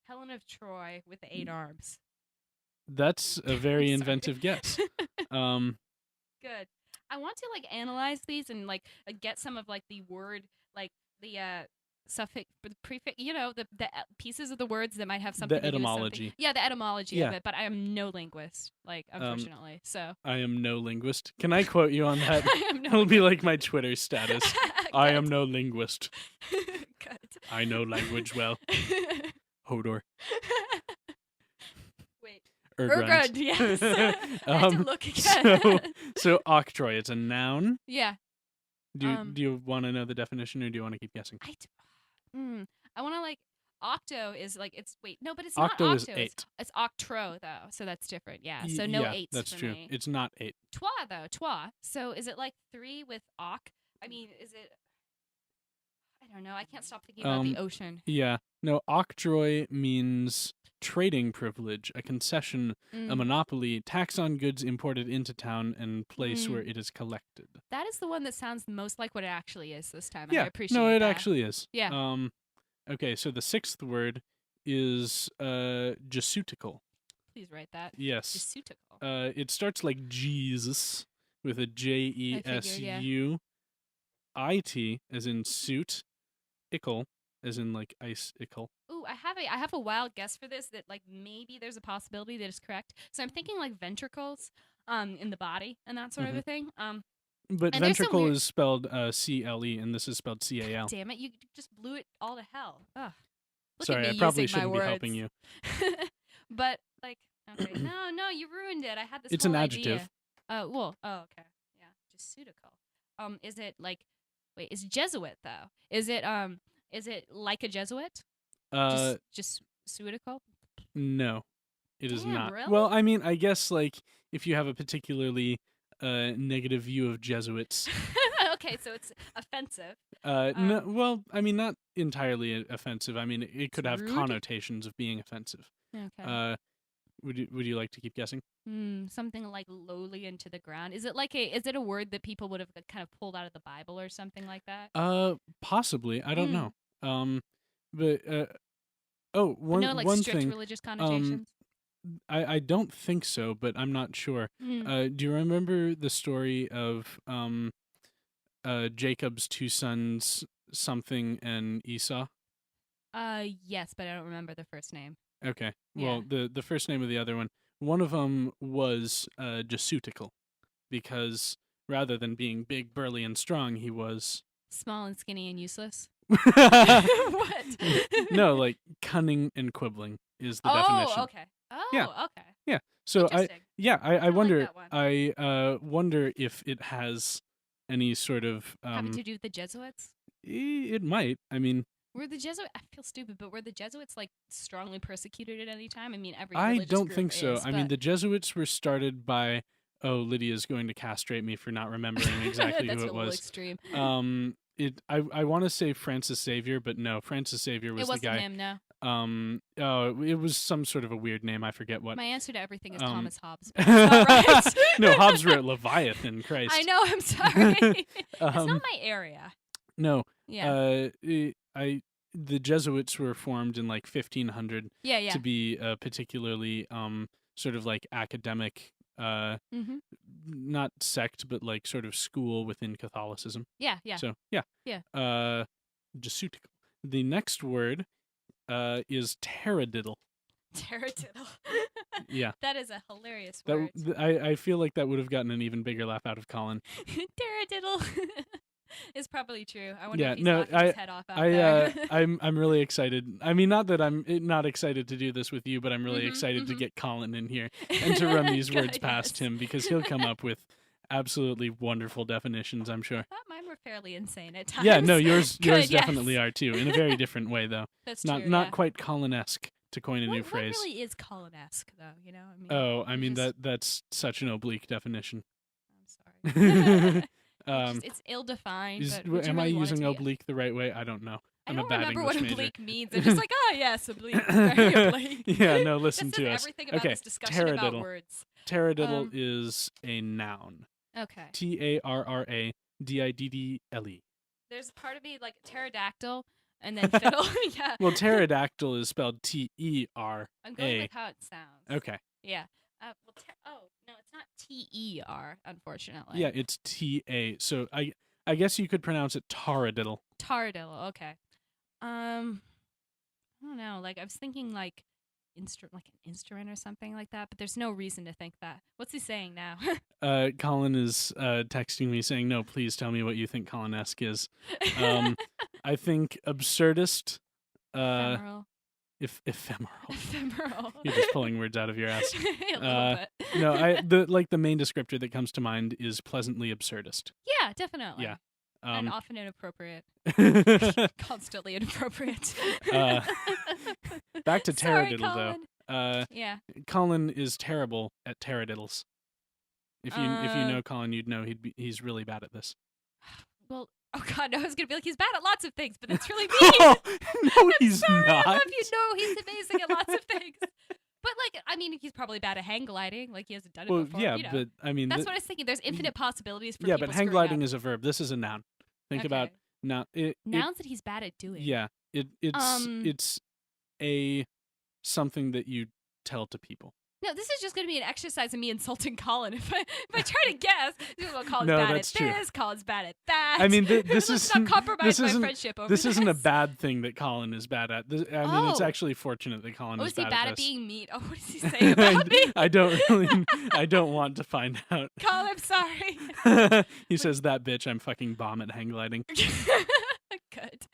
Helen of Troy with the 8 arms. That's a very Sorry. inventive guess. Good. I want to like analyze these and like get some of like the word, like the suffix, the prefix, you know, the pieces of the words that might have something The to do with something. etymology. Yeah, the etymology Yeah. of it. But I am no linguist, like unfortunately. So I am no linguist. Can I quote you on that? I am no It'll be like my Twitter status. I am Good. no linguist. Good. I know language well. Hodor. Wait. Urgrund. Yes. I had to look again. So octroi, it's a noun. Yeah. Do you want to know the definition, or do you want to keep guessing? I want to like octo is like it's but it's Octo not is octo. 8. It's octro though, so that's different. Yeah. So no yeah, 8s that's for true. me. It's not 8. Twa though, twa. So is it like 3 with oc? I mean, is it? I don't know. I can't stop thinking about the ocean. Yeah. No, octroi means trading privilege, a concession, a monopoly, tax on goods imported into town, and place where it is collected. That is the one that sounds the most like what it actually is this time. Yeah. I appreciate No, it that. actually is. Yeah. Okay, so the sixth word is jesuitical. Please write that. Yes. Jesuitical. It starts like Jesus with a Jesuit as in suit, ickle as in like ice ickle. Ooh, I have a wild guess for this that like maybe there's a possibility that is correct. So I'm thinking like ventricles in the body and that sort of a thing. But and there's some ventricle weird- is spelled CLE and this is spelled CAL. Damn it, you just blew it all to hell. Ugh. Look Sorry, at me I probably using my shouldn't be words. helping you. But like okay, no, you ruined it. I had this It's whole an idea. adjective. Okay. Yeah, jesuitical. Is it like wait, is Jesuit though? Is it like a Jesuit? Just suitical? No, it is Damn, not. really? Well, I mean, I guess like if you have a particularly negative view of Jesuits. Okay, so it's offensive. No, well, I mean, not entirely offensive. I mean, it could have rude? connotations of being offensive. Okay. Would you like to keep guessing? Something like lowly into the ground. Is it a word that people would have kind of pulled out of the Bible or something like that? Possibly. I don't know. But But no, like one strict thing. religious connotations. I don't think so, but I'm not sure. Do you remember the story of Jacob's 2 sons, something and Esau? Yes, but I don't remember the first name. Okay. Well, the first name of the other one of them was jesuitical, because rather than being big, burly, and strong, he was Small and skinny and useless. what? No, like cunning and quibbling is the definition. Oh, okay. Oh, Yeah. okay. Yeah. So I like wonder that one. I wonder if it has any sort of Having to do with the Jesuits? it might. I mean, Were the Jesuits? I feel stupid, but were the Jesuits like strongly persecuted at any time? I mean, every I religious don't group think so. is, I mean, but- the Jesuits were started by Lydia's going to castrate me for not remembering exactly That's who a it little was. extreme. I want to say Francis Xavier, but no, Francis Xavier was It wasn't the guy. him, no. It was some sort of a weird name. I forget what. My answer to everything is Thomas Hobbes. But it's not right. No, Hobbes wrote Leviathan. Christ. I know. I'm sorry. It's not my area. No. Yeah. The Jesuits were formed in like 1500 Yeah. to be particularly sort of like academic, not sect, but like sort of school within Catholicism. Yeah. So yeah. Jesuitical. The next word is taradiddle. Taradiddle. Yeah. That is a hilarious word. I feel like that would have gotten an even bigger laugh out of Colin. Taradiddle. Is probably true. I wonder if he's no, laughing his head off out there. I'm really excited. I mean, not that I'm not excited to do this with you, but I'm really excited to get Colin in here and to run these words past him because he'll come up with absolutely wonderful definitions, I'm sure. I thought mine were fairly insane at times. Yeah, no, yours Good, definitely are too, in a very different way though. That's not true. not quite Colin-esque, to coin a new phrase. What really is Colin-esque though? You know, I mean that's such an oblique definition. I'm sorry. It's ill-defined. Am I using oblique the right way? I don't know. I I'm don't a bad remember English what major. oblique means. I'm just like, oh yes, oblique. Very oblique. Yeah, no, listen This to is us. Everything about Okay, this discussion about taradiddle. words. Taradiddle is a noun. Okay. Tarradiddle. There's a part of me like pterodactyl and then fiddle. Yeah. Well, pterodactyl is spelled T-E-R-A. I'm going like how it sounds. Okay. Yeah. Oh no, it's not T-E-R, unfortunately. Yeah, it's T-A. So I guess you could pronounce it taradiddle. Taradiddle. Okay. I don't know. Like I was thinking like an instrument or something like that, but there's no reason to think that. What's he saying now? Colin is texting me saying, "No, please tell me what you think Colin-esque is." I think absurdist. Ephemeral. Ephemeral. You're just pulling words out of your ass. A little bit. No, the main descriptor that comes to mind is pleasantly absurdist. Yeah, definitely. Yeah. And often inappropriate. Constantly inappropriate. Back to Sorry, taradiddle, Colin. though. Yeah. Colin is terrible at taradiddles. If you know Colin, you'd know he's really bad at this. Well, oh god, no, I was gonna be like he's bad at lots of things, but that's really mean. No, he's sorry, not. I love you. No, he's amazing at lots of things. But like, I mean, he's probably bad at hang gliding. Like he hasn't done it before. Yeah, you know. but I mean, that's what I was thinking. There's infinite possibilities for yeah, people but hang screwing gliding up. is a verb. This is a noun. Think about now. Nouns that he's bad at doing. Yeah, it's a something that you tell to people. No, this is just going to be an exercise in me insulting Colin. If I try to guess, well, Colin's No, bad that's at true. this, Colin's bad at that. I mean, this Let's not compromise my friendship over this isn't a bad thing that Colin is bad at. I mean, it's actually fortunate that Colin is he bad bad at at this. being mean? Oh, what does he say about me? I don't want to find out. Colin, I'm sorry. He says, that bitch, I'm fucking bomb at hang gliding. Good.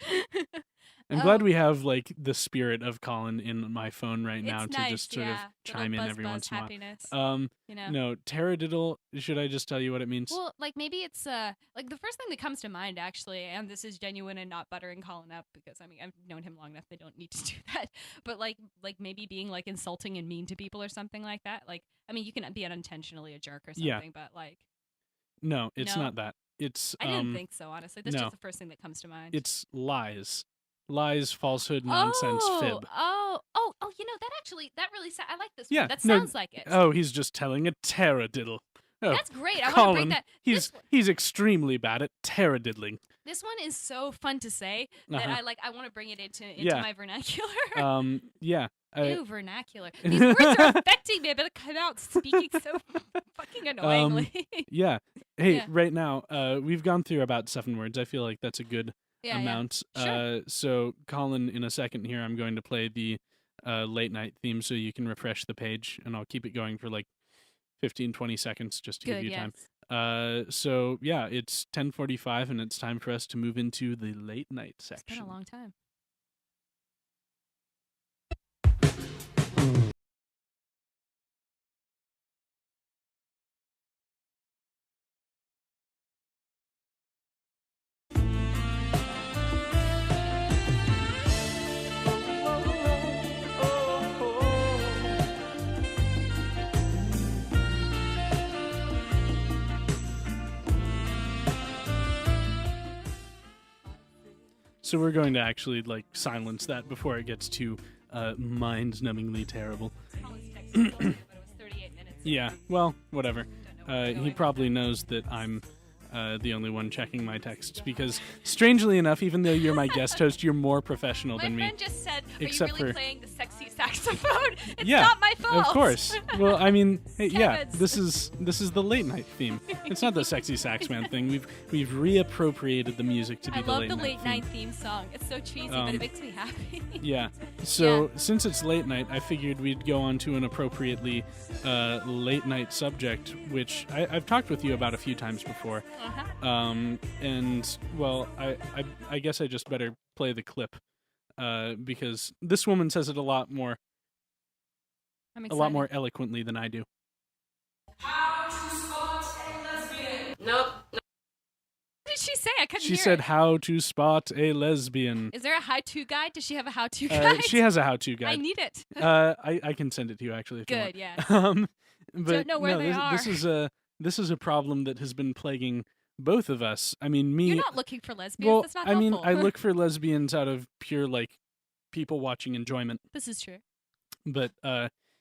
I'm glad we have like the spirit of Colin in my phone right now It's to nice, just sort of chime in every once in a happiness, while. you know? No, taradiddle, should I just tell you what it means? Well, like maybe it's like the first thing that comes to mind actually, and this is genuine and not buttering Colin up because I mean I've known him long enough they don't need to do that. But like maybe being like insulting and mean to people or something like that. Like I mean you can be unintentionally a jerk or something, but like No, it's not that. It's I didn't think so, honestly. That's no. just the first thing that comes to mind. It's lies. Lies, falsehood, nonsense, fib. Oh, you know, that really I like this Yeah, one. That sounds like it. Oh, he's just telling a taradiddle. Oh, That's great. I want to Colin, bring that. he's extremely bad at taradiddling. This one is so fun to say that I want to bring it into my vernacular. Yeah. Ew, vernacular. These words are affecting me. I better come out speaking so fucking annoyingly. Yeah. Hey, right now, we've gone through about 7 words. I feel like that's a good amount. Sure. So, Colin, in a second here, I'm going to play the late night theme so you can refresh the page, and I'll keep it going for like 15, 20 seconds just to give you time. So, yeah, it's 10:45, and it's time for us to move into the late night section. It's been a long time. So we're going to actually like silence that before it gets too mind-numbingly terrible. Colin's texted me, but it was 38 minutes. Yeah, well, whatever. He probably knows that I'm the only one checking my texts because, strangely enough, even though you're my guest host, you're more professional than me. My friend just said, "Are Except you really for- playing the sexy saxophone? It's Yeah, not my fault." of course. Well, I mean, hey, yeah, Kevin's. this is the late night theme. It's not the sexy sax man thing. We've reappropriated the music to be I the late late night late theme. night theme song. It's so cheesy, but it makes me happy. Yeah. So since it's late night, I figured we'd go on to an appropriately late night subject, which I've talked with you about a few times before. And well, I guess I just better play the clip because this woman says it a lot more eloquently than I do. How to spot a lesbian. Nope. What did she say? I couldn't She hear said, it. "How to spot a lesbian." Is there a how-to guide? Does she have a how-to guide? She has a how-to guide. I need it. I can send it to you actually. If you Good, want. yeah. But Don't know where no, they are. this is a problem that has been plaguing both of us. I mean, me. You're not looking for lesbians. Well, That's not I mean, helpful. I look for lesbians out of pure people watching enjoyment. This is true. But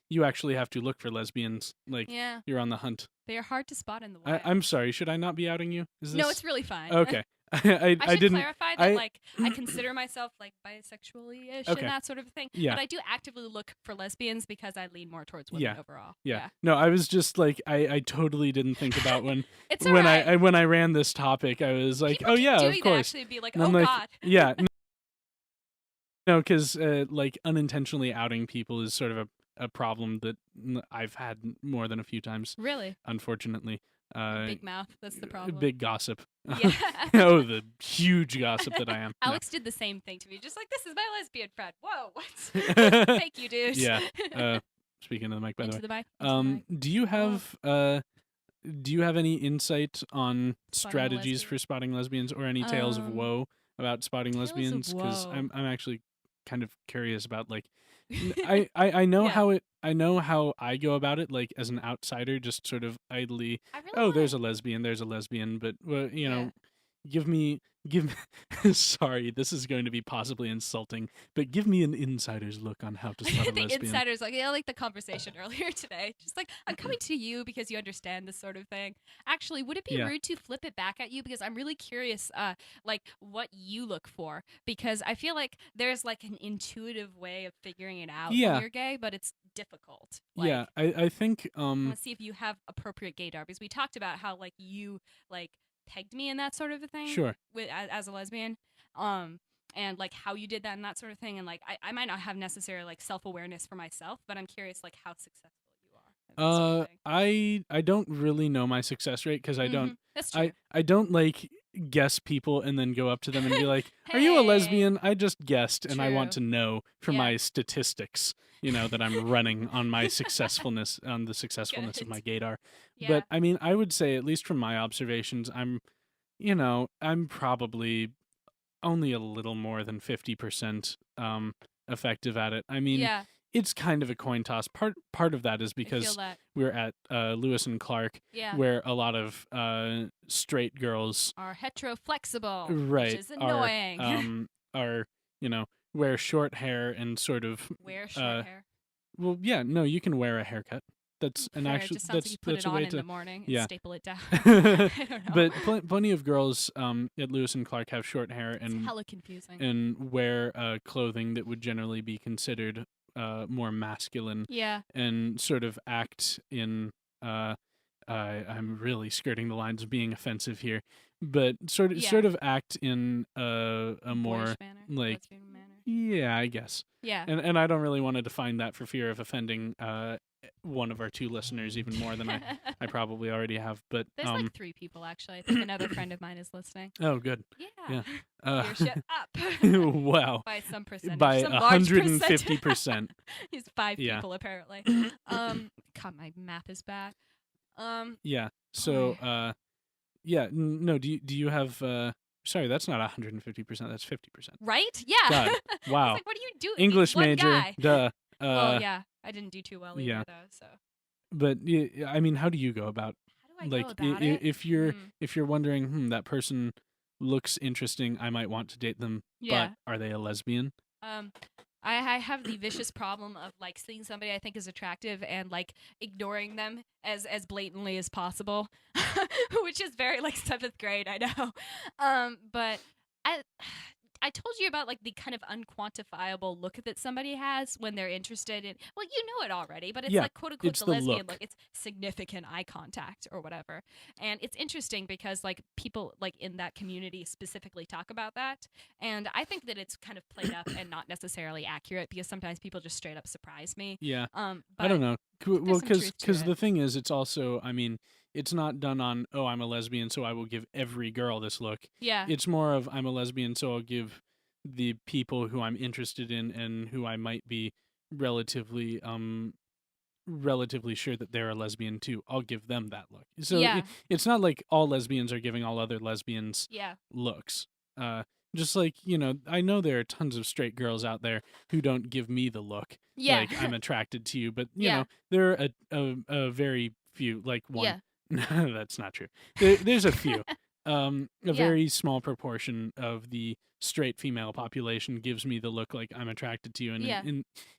you actually have to look for lesbians. Yeah. You're on the hunt. They are hard to spot in the wild. I'm sorry. Should I not be outing you? Is this... No, it's really fine. Okay. I should didn't clarify that, I consider myself bisexually-ish Okay. and that sort of thing. Yeah. But I do actively look for lesbians because I lean more towards women overall. Yeah. No, I was just I totally didn't think about when It's when alright. when I ran this topic. I was like, People oh keep yeah, doing of that course. actually, be like, And I'm oh, like, God. Yeah. No, because unintentionally outing people is sort of a problem that I've had more than a few times. Really? Unfortunately. Big mouth. That's the problem. Big gossip. Yeah. Oh, the huge gossip that I am. No. Alex did the same thing to me. Just like, this is my lesbian friend. Whoa, what? Thank you, dude. Yeah. Speaking of the mic, by Into the the way. mic. Do you have any insight on Spotting a strategies lesbian? for spotting lesbians or any tales of woe about spotting Tales of lesbians? Because woe. I'm actually kind of curious about I know how I go about it, as an outsider, just sort of idly. There's a lesbian, but well, give me. Sorry, this is going to be possibly insulting, but give me an insider's look on how to spot a the lesbian. insider's like the conversation earlier today. Just like, I'm coming to you because you understand this sort of thing. Actually, would it be rude to flip it back at you? Because I'm really curious, what you look for. Because I feel like there's an intuitive way of figuring it out when you're gay, but it's difficult. I think I want to see if you have appropriate gaydar, because we talked about how you pegged me and that sort of a thing. Sure. As a lesbian. And how you did that and that sort of thing. And I might not have necessarily self-awareness for myself, but I'm curious how successful you are. At this sort of thing. I don't really know my success rate because I don't. That's true. I don't guess people and then go up to them and be like, "Are you a lesbian?" I just guessed, and I want to know for my statistics, that I'm running on my successfulness on the successfulness of my gaydar. Yeah. But I mean, I would say, at least from my observations, I'm probably only a little more than 50% effective at it. I mean, it's kind of a coin toss. Part of that is because we're at Lewis and Clark, where a lot of straight girls are hetero-flexible, right, which is annoying. are wear short hair and sort of wear short hair. Well, yeah, no, you can wear a haircut. That's an Fair, actual. It just sounds like you put that's it a way on in to the morning and staple it down. I don't know. But plenty of girls at Lewis and Clark have short hair It's and hella confusing. and wear clothing that would generally be considered more masculine. Yeah. And sort of act in. I'm really skirting the lines of being offensive here, but sort of act in a more manner, lesbian manner. Yeah, I guess. Yeah. And I don't really want to define that for fear of offending one of our two listeners even more than I probably already have. But there's 3 people actually. I think another friend of mine is listening. Oh, good. Yeah. Your shit up. Wow. By some percentage. By some large 150%. He's 5 people apparently. God, my math is bad. Yeah. So no. Do you have? Sorry, that's not 150%. That's 50%. Right? Yeah. God. Wow. I was like, what do you do? English One major. guy. Duh. Oh yeah, I didn't do too well either though. So. But I mean, how do you go about? How do I go about it? If you're wondering, that person looks interesting, I might want to date them. Yeah. But are they a lesbian? I have the vicious problem of like seeing somebody I think is attractive and like ignoring them as blatantly as possible, which is very like 7th grade, I know. But I told you about like the kind of unquantifiable look that somebody has when they're interested in. Well, you know it already, but it's like quote unquote it's the the lesbian look. look. It's significant eye contact or whatever, and it's interesting because like people like in that community specifically talk about that, and I think that it's kind of played up and not necessarily accurate because sometimes people just straight up surprise me. Yeah. But I don't know. Well, some truth to because it. the thing is, it's also, I mean, it's not done on, oh, I'm a lesbian, so I will give every girl this look. Yeah. It's more of, I'm a lesbian, so I'll give the people who I'm interested in and who I might be relatively sure that they're a lesbian too. I'll give them that look. So Yeah. it's not like all lesbians are giving all other lesbians Yeah. looks. Just like, you know, I know there are tons of straight girls out there who don't give me the look. Yeah. Like, I'm attracted to you. But, you Yeah. know, there are a very few, like one. Yeah. That's not true. There's a few. A Yeah. very small proportion of the straight female population gives me the look like I'm attracted to you. And Yeah.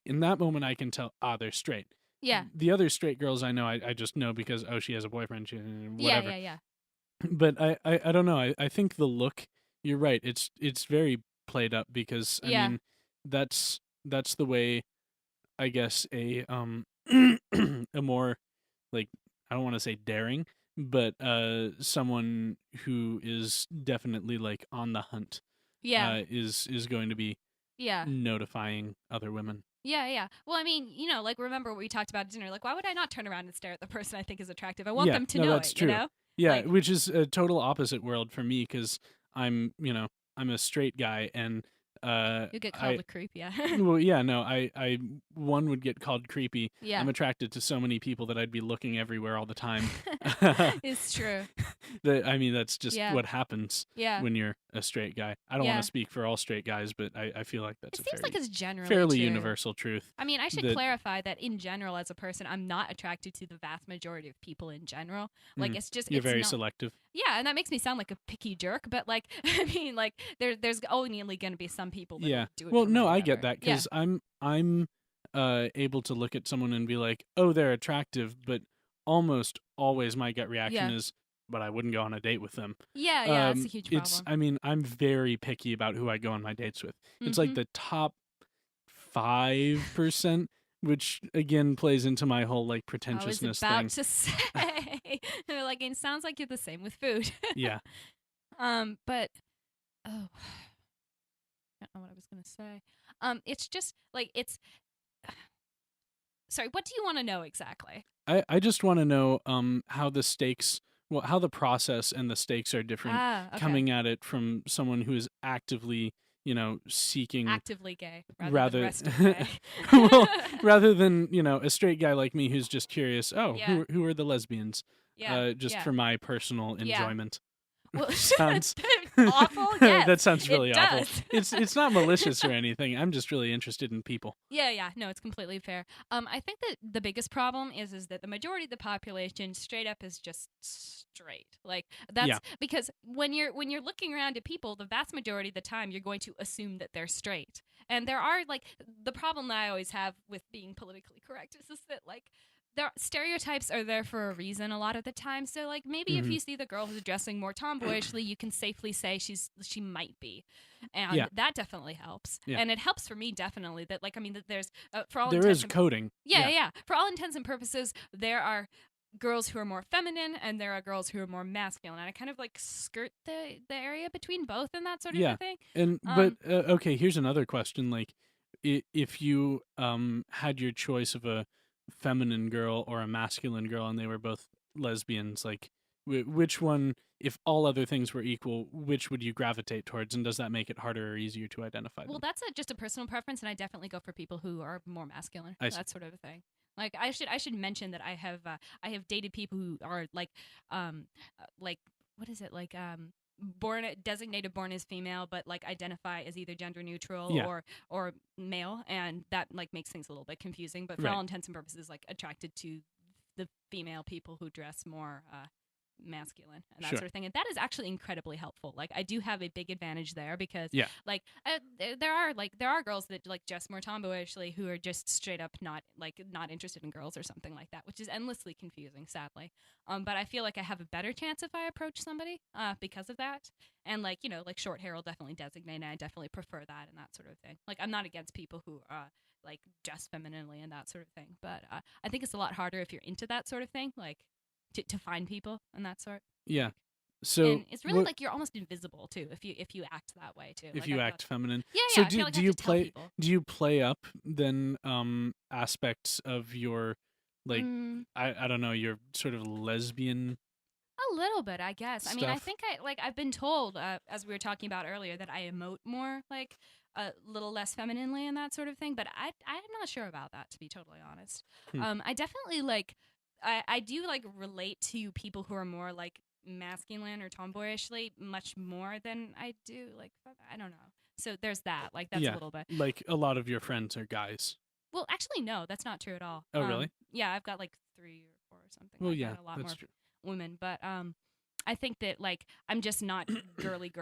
in that moment, I can tell, they're straight. Yeah. The other straight girls I know, I just know because, oh, she has a boyfriend, whatever. Yeah. But I don't know. I think the look, you're right. It's very played up because I Yeah. mean that's the way I guess a a more like I don't want to say daring, but someone who is definitely like on the hunt Yeah. is going to be Yeah. notifying other women. Yeah. Well, I mean, you know, like remember what we talked about at dinner? Like, why would I not turn around and stare at the person I think is attractive? I want them to know that's it. true. You know? Yeah, Like- which is a total opposite world for me because I'm a straight guy and You get called a creep, yeah. well, yeah, no, I one would get called creepy. Yeah. I'm attracted to so many people that I'd be looking everywhere all the time. It's true. I mean, that's just Yeah. what happens Yeah. when you're a straight guy. I don't Yeah. want to speak for all straight guys, but I feel like that's It seems like it's generally fairly true. universal truth. I mean, I should that- clarify that in general, as a person, I'm not attracted to the vast majority of people in general. Like, Mhm. it's just You're it's very not- selective. Yeah, and that makes me sound like a picky jerk, but like, I mean, like, there's only going to be some people that Yeah. will do it. Well, for me no, or I get whatever. that because I'm able to look at someone and be like, oh, they're attractive, but almost always my gut reaction Yeah. is, but I wouldn't go on a date with them. Yeah, that's a huge problem. I mean, I'm very picky about who I go on my dates with. It's like Mhm. the top 5%, which again plays into my whole like I was pretentiousness about thing. to say, like, it sounds like you're the same with food. Yeah. But I don't know what I was gonna say. It's just like it's. Sorry, what do you want to know exactly? I just want to know how the stakes, well, how the process and the stakes are different Okay. coming at it from someone who is actively, seeking Actively gay rather rather than rest of gay. well, rather than, a straight guy like me who's just curious, Yeah. who are the lesbians? Yeah, Just yeah. for my personal Yeah. enjoyment. Well, Sounds awful. Yes, that sounds it really awful. does. It's not malicious or anything. I'm just really interested in people. Yeah. No, it's completely fair. I think that the biggest problem is that the majority of the population straight up is just straight. Like that's Yeah. because when you're looking around at people, the vast majority of the time you're going to assume that they're straight. And there are like the problem that I always have with being politically correct is just that like stereotypes are there for a reason a lot of the time. So like maybe if Mhm. you see the girl who's dressing more tomboyishly, you can safely say she might be, and Yeah. that definitely helps. Yeah. And it helps for me definitely that like I mean that there's for all There intents is and coding. yeah. For all intents and purposes, there are girls who are more feminine and there are girls who are more masculine. And I kind of like skirt the area between both and that sort of a thing. And but okay, here's another question. Like, if you had your choice of a feminine girl or a masculine girl, and they were both lesbians, like, which one, if all other things were equal, which would you gravitate towards, and does that make it harder or easier to identify Well, them? that's just a personal preference, and I definitely go for people who are more masculine. I see. That sort of a thing. Like I should mention that I have dated people who are like what is it like designated born as female, but like identify as either gender neutral Yeah. or male, and that like makes things a little bit confusing. But for Right. all intents and purposes, like attracted to the female people who dress more masculine and that Sure. sort of thing, and that is actually incredibly helpful. Like I do have a big advantage there because Yeah. like there are girls that like dress more tomboyishly who are just straight up not interested in girls or something like that, which is endlessly confusing, sadly. But I feel like I have a better chance if I approach somebody because of that. And like short hair will definitely designate, and I definitely prefer that and that sort of thing. Like I'm not against people who like dress femininely and that sort of thing, but I think it's a lot harder if you're into that sort of thing, like to find people and that sort. Yeah. So And it's really like you're almost invisible too if you act that way too. if Like, you I act feminine. Yeah, So I feel like I have to tell people. do you play up then aspects of your like I don't know, your sort of lesbian A little bit, I guess. I mean, I stuff? think I've been told, as we were talking about earlier, that I emote more, like a little less femininely and that sort of thing. But I'm not sure about that, to be totally honest. I definitely I do like relate to people who are more like masculine or tomboyishly much more than I do like I don't know. So there's that. Like that's a little bit. Like a lot of your friends are guys. Well, actually, no, that's not true at all. Oh, really? Yeah, I've got like 3 or 4 or something. Well, like yeah, that, a lot that's more true. women, but I think that like I'm just not girly,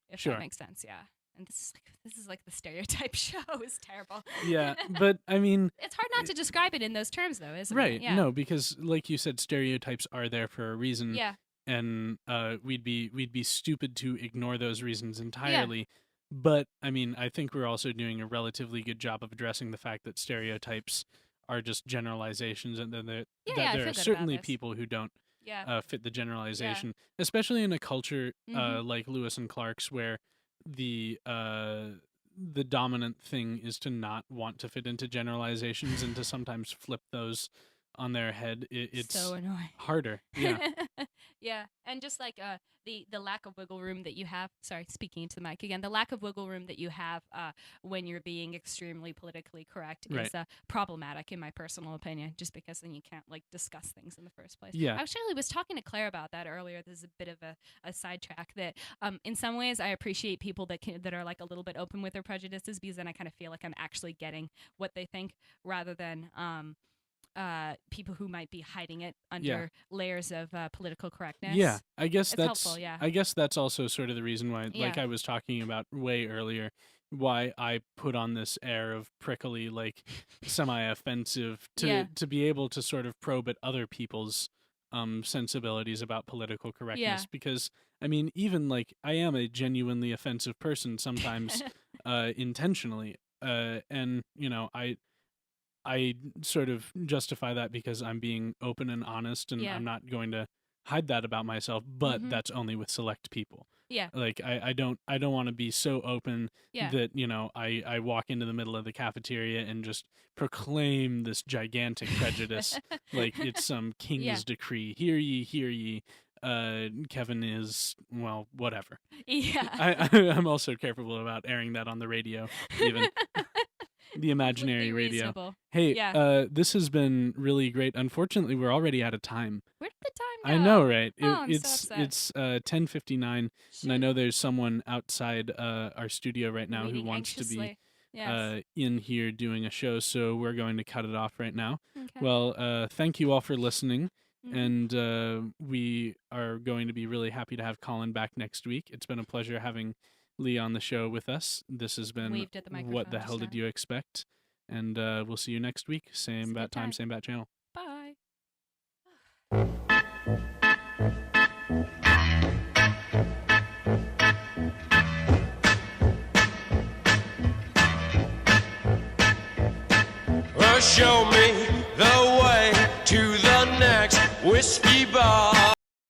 if Sure. that makes sense. Yeah, and this is like the stereotype show. It's terrible. Yeah, but I mean, it's hard not to describe it in those terms, though, isn't right? it? Yeah. No, because like you said, stereotypes are there for a reason. Yeah. And we'd be stupid to ignore those reasons entirely. But I mean, I think we're also doing a relatively good job of addressing the fact that stereotypes are just generalizations, and then that I there feel are good certainly about this. people who don't Yeah. fit the generalization, especially in a culture Mhm. like Lewis and Clark's, where the dominant thing is to not want to fit into generalizations and to sometimes flip those on their head. It's so annoying. harder. Yeah. Yeah, and just like the lack of wiggle room that you have. Sorry, speaking into the mic again. The lack of wiggle room that you have when you're being extremely politically correct is Right. problematic, in my personal opinion. Just because then you can't like discuss things in the first place. Yeah. I actually was talking to Claire about that earlier. This is a bit of a sidetrack. That in some ways I appreciate people that are like a little bit open with their prejudices, because then I kind of feel like I'm actually getting what they think, rather than people who might be hiding it under layers of political correctness. Yeah, I guess It's that's helpful, yeah. I guess that's also sort of the reason why, like Yeah. I was talking about way earlier, why I put on this air of prickly, like semi-offensive, to be able to sort of probe at other people's sensibilities about political correctness. Yeah. Because I mean, even like I am a genuinely offensive person sometimes, intentionally, and you know I sort of justify that because I'm being open and honest, and Yeah. I'm not going to hide that about myself, but Mhm. that's only with select people. Yeah. Like I don't want to be so open Yeah. that, you know, I walk into the middle of the cafeteria and just proclaim this gigantic prejudice like it's some king's Yeah. decree. Hear ye, Kevin is, well, whatever. Yeah. I'm also careful about airing that on the radio, even. The imaginary Be radio. reasonable. Hey, Yeah. this has been really great. Unfortunately, we're already out of time. Where did the time I go? know, right? Oh, I'm so it's upset. it's 10:59, and I know there's someone outside our studio right now who Waiting wants to be anxiously. Yes. in here doing a show, so we're going to cut it off right now. Okay. Well, thank you all for listening, Mhm. and we are going to be really happy to have Colin back next week. It's been a pleasure having Lee on the show with us. This has been Waved at the What microphone the just Hell Did now. You Expect? And we'll see you next week. Same bat time, same bat channel. Bye. Well, show me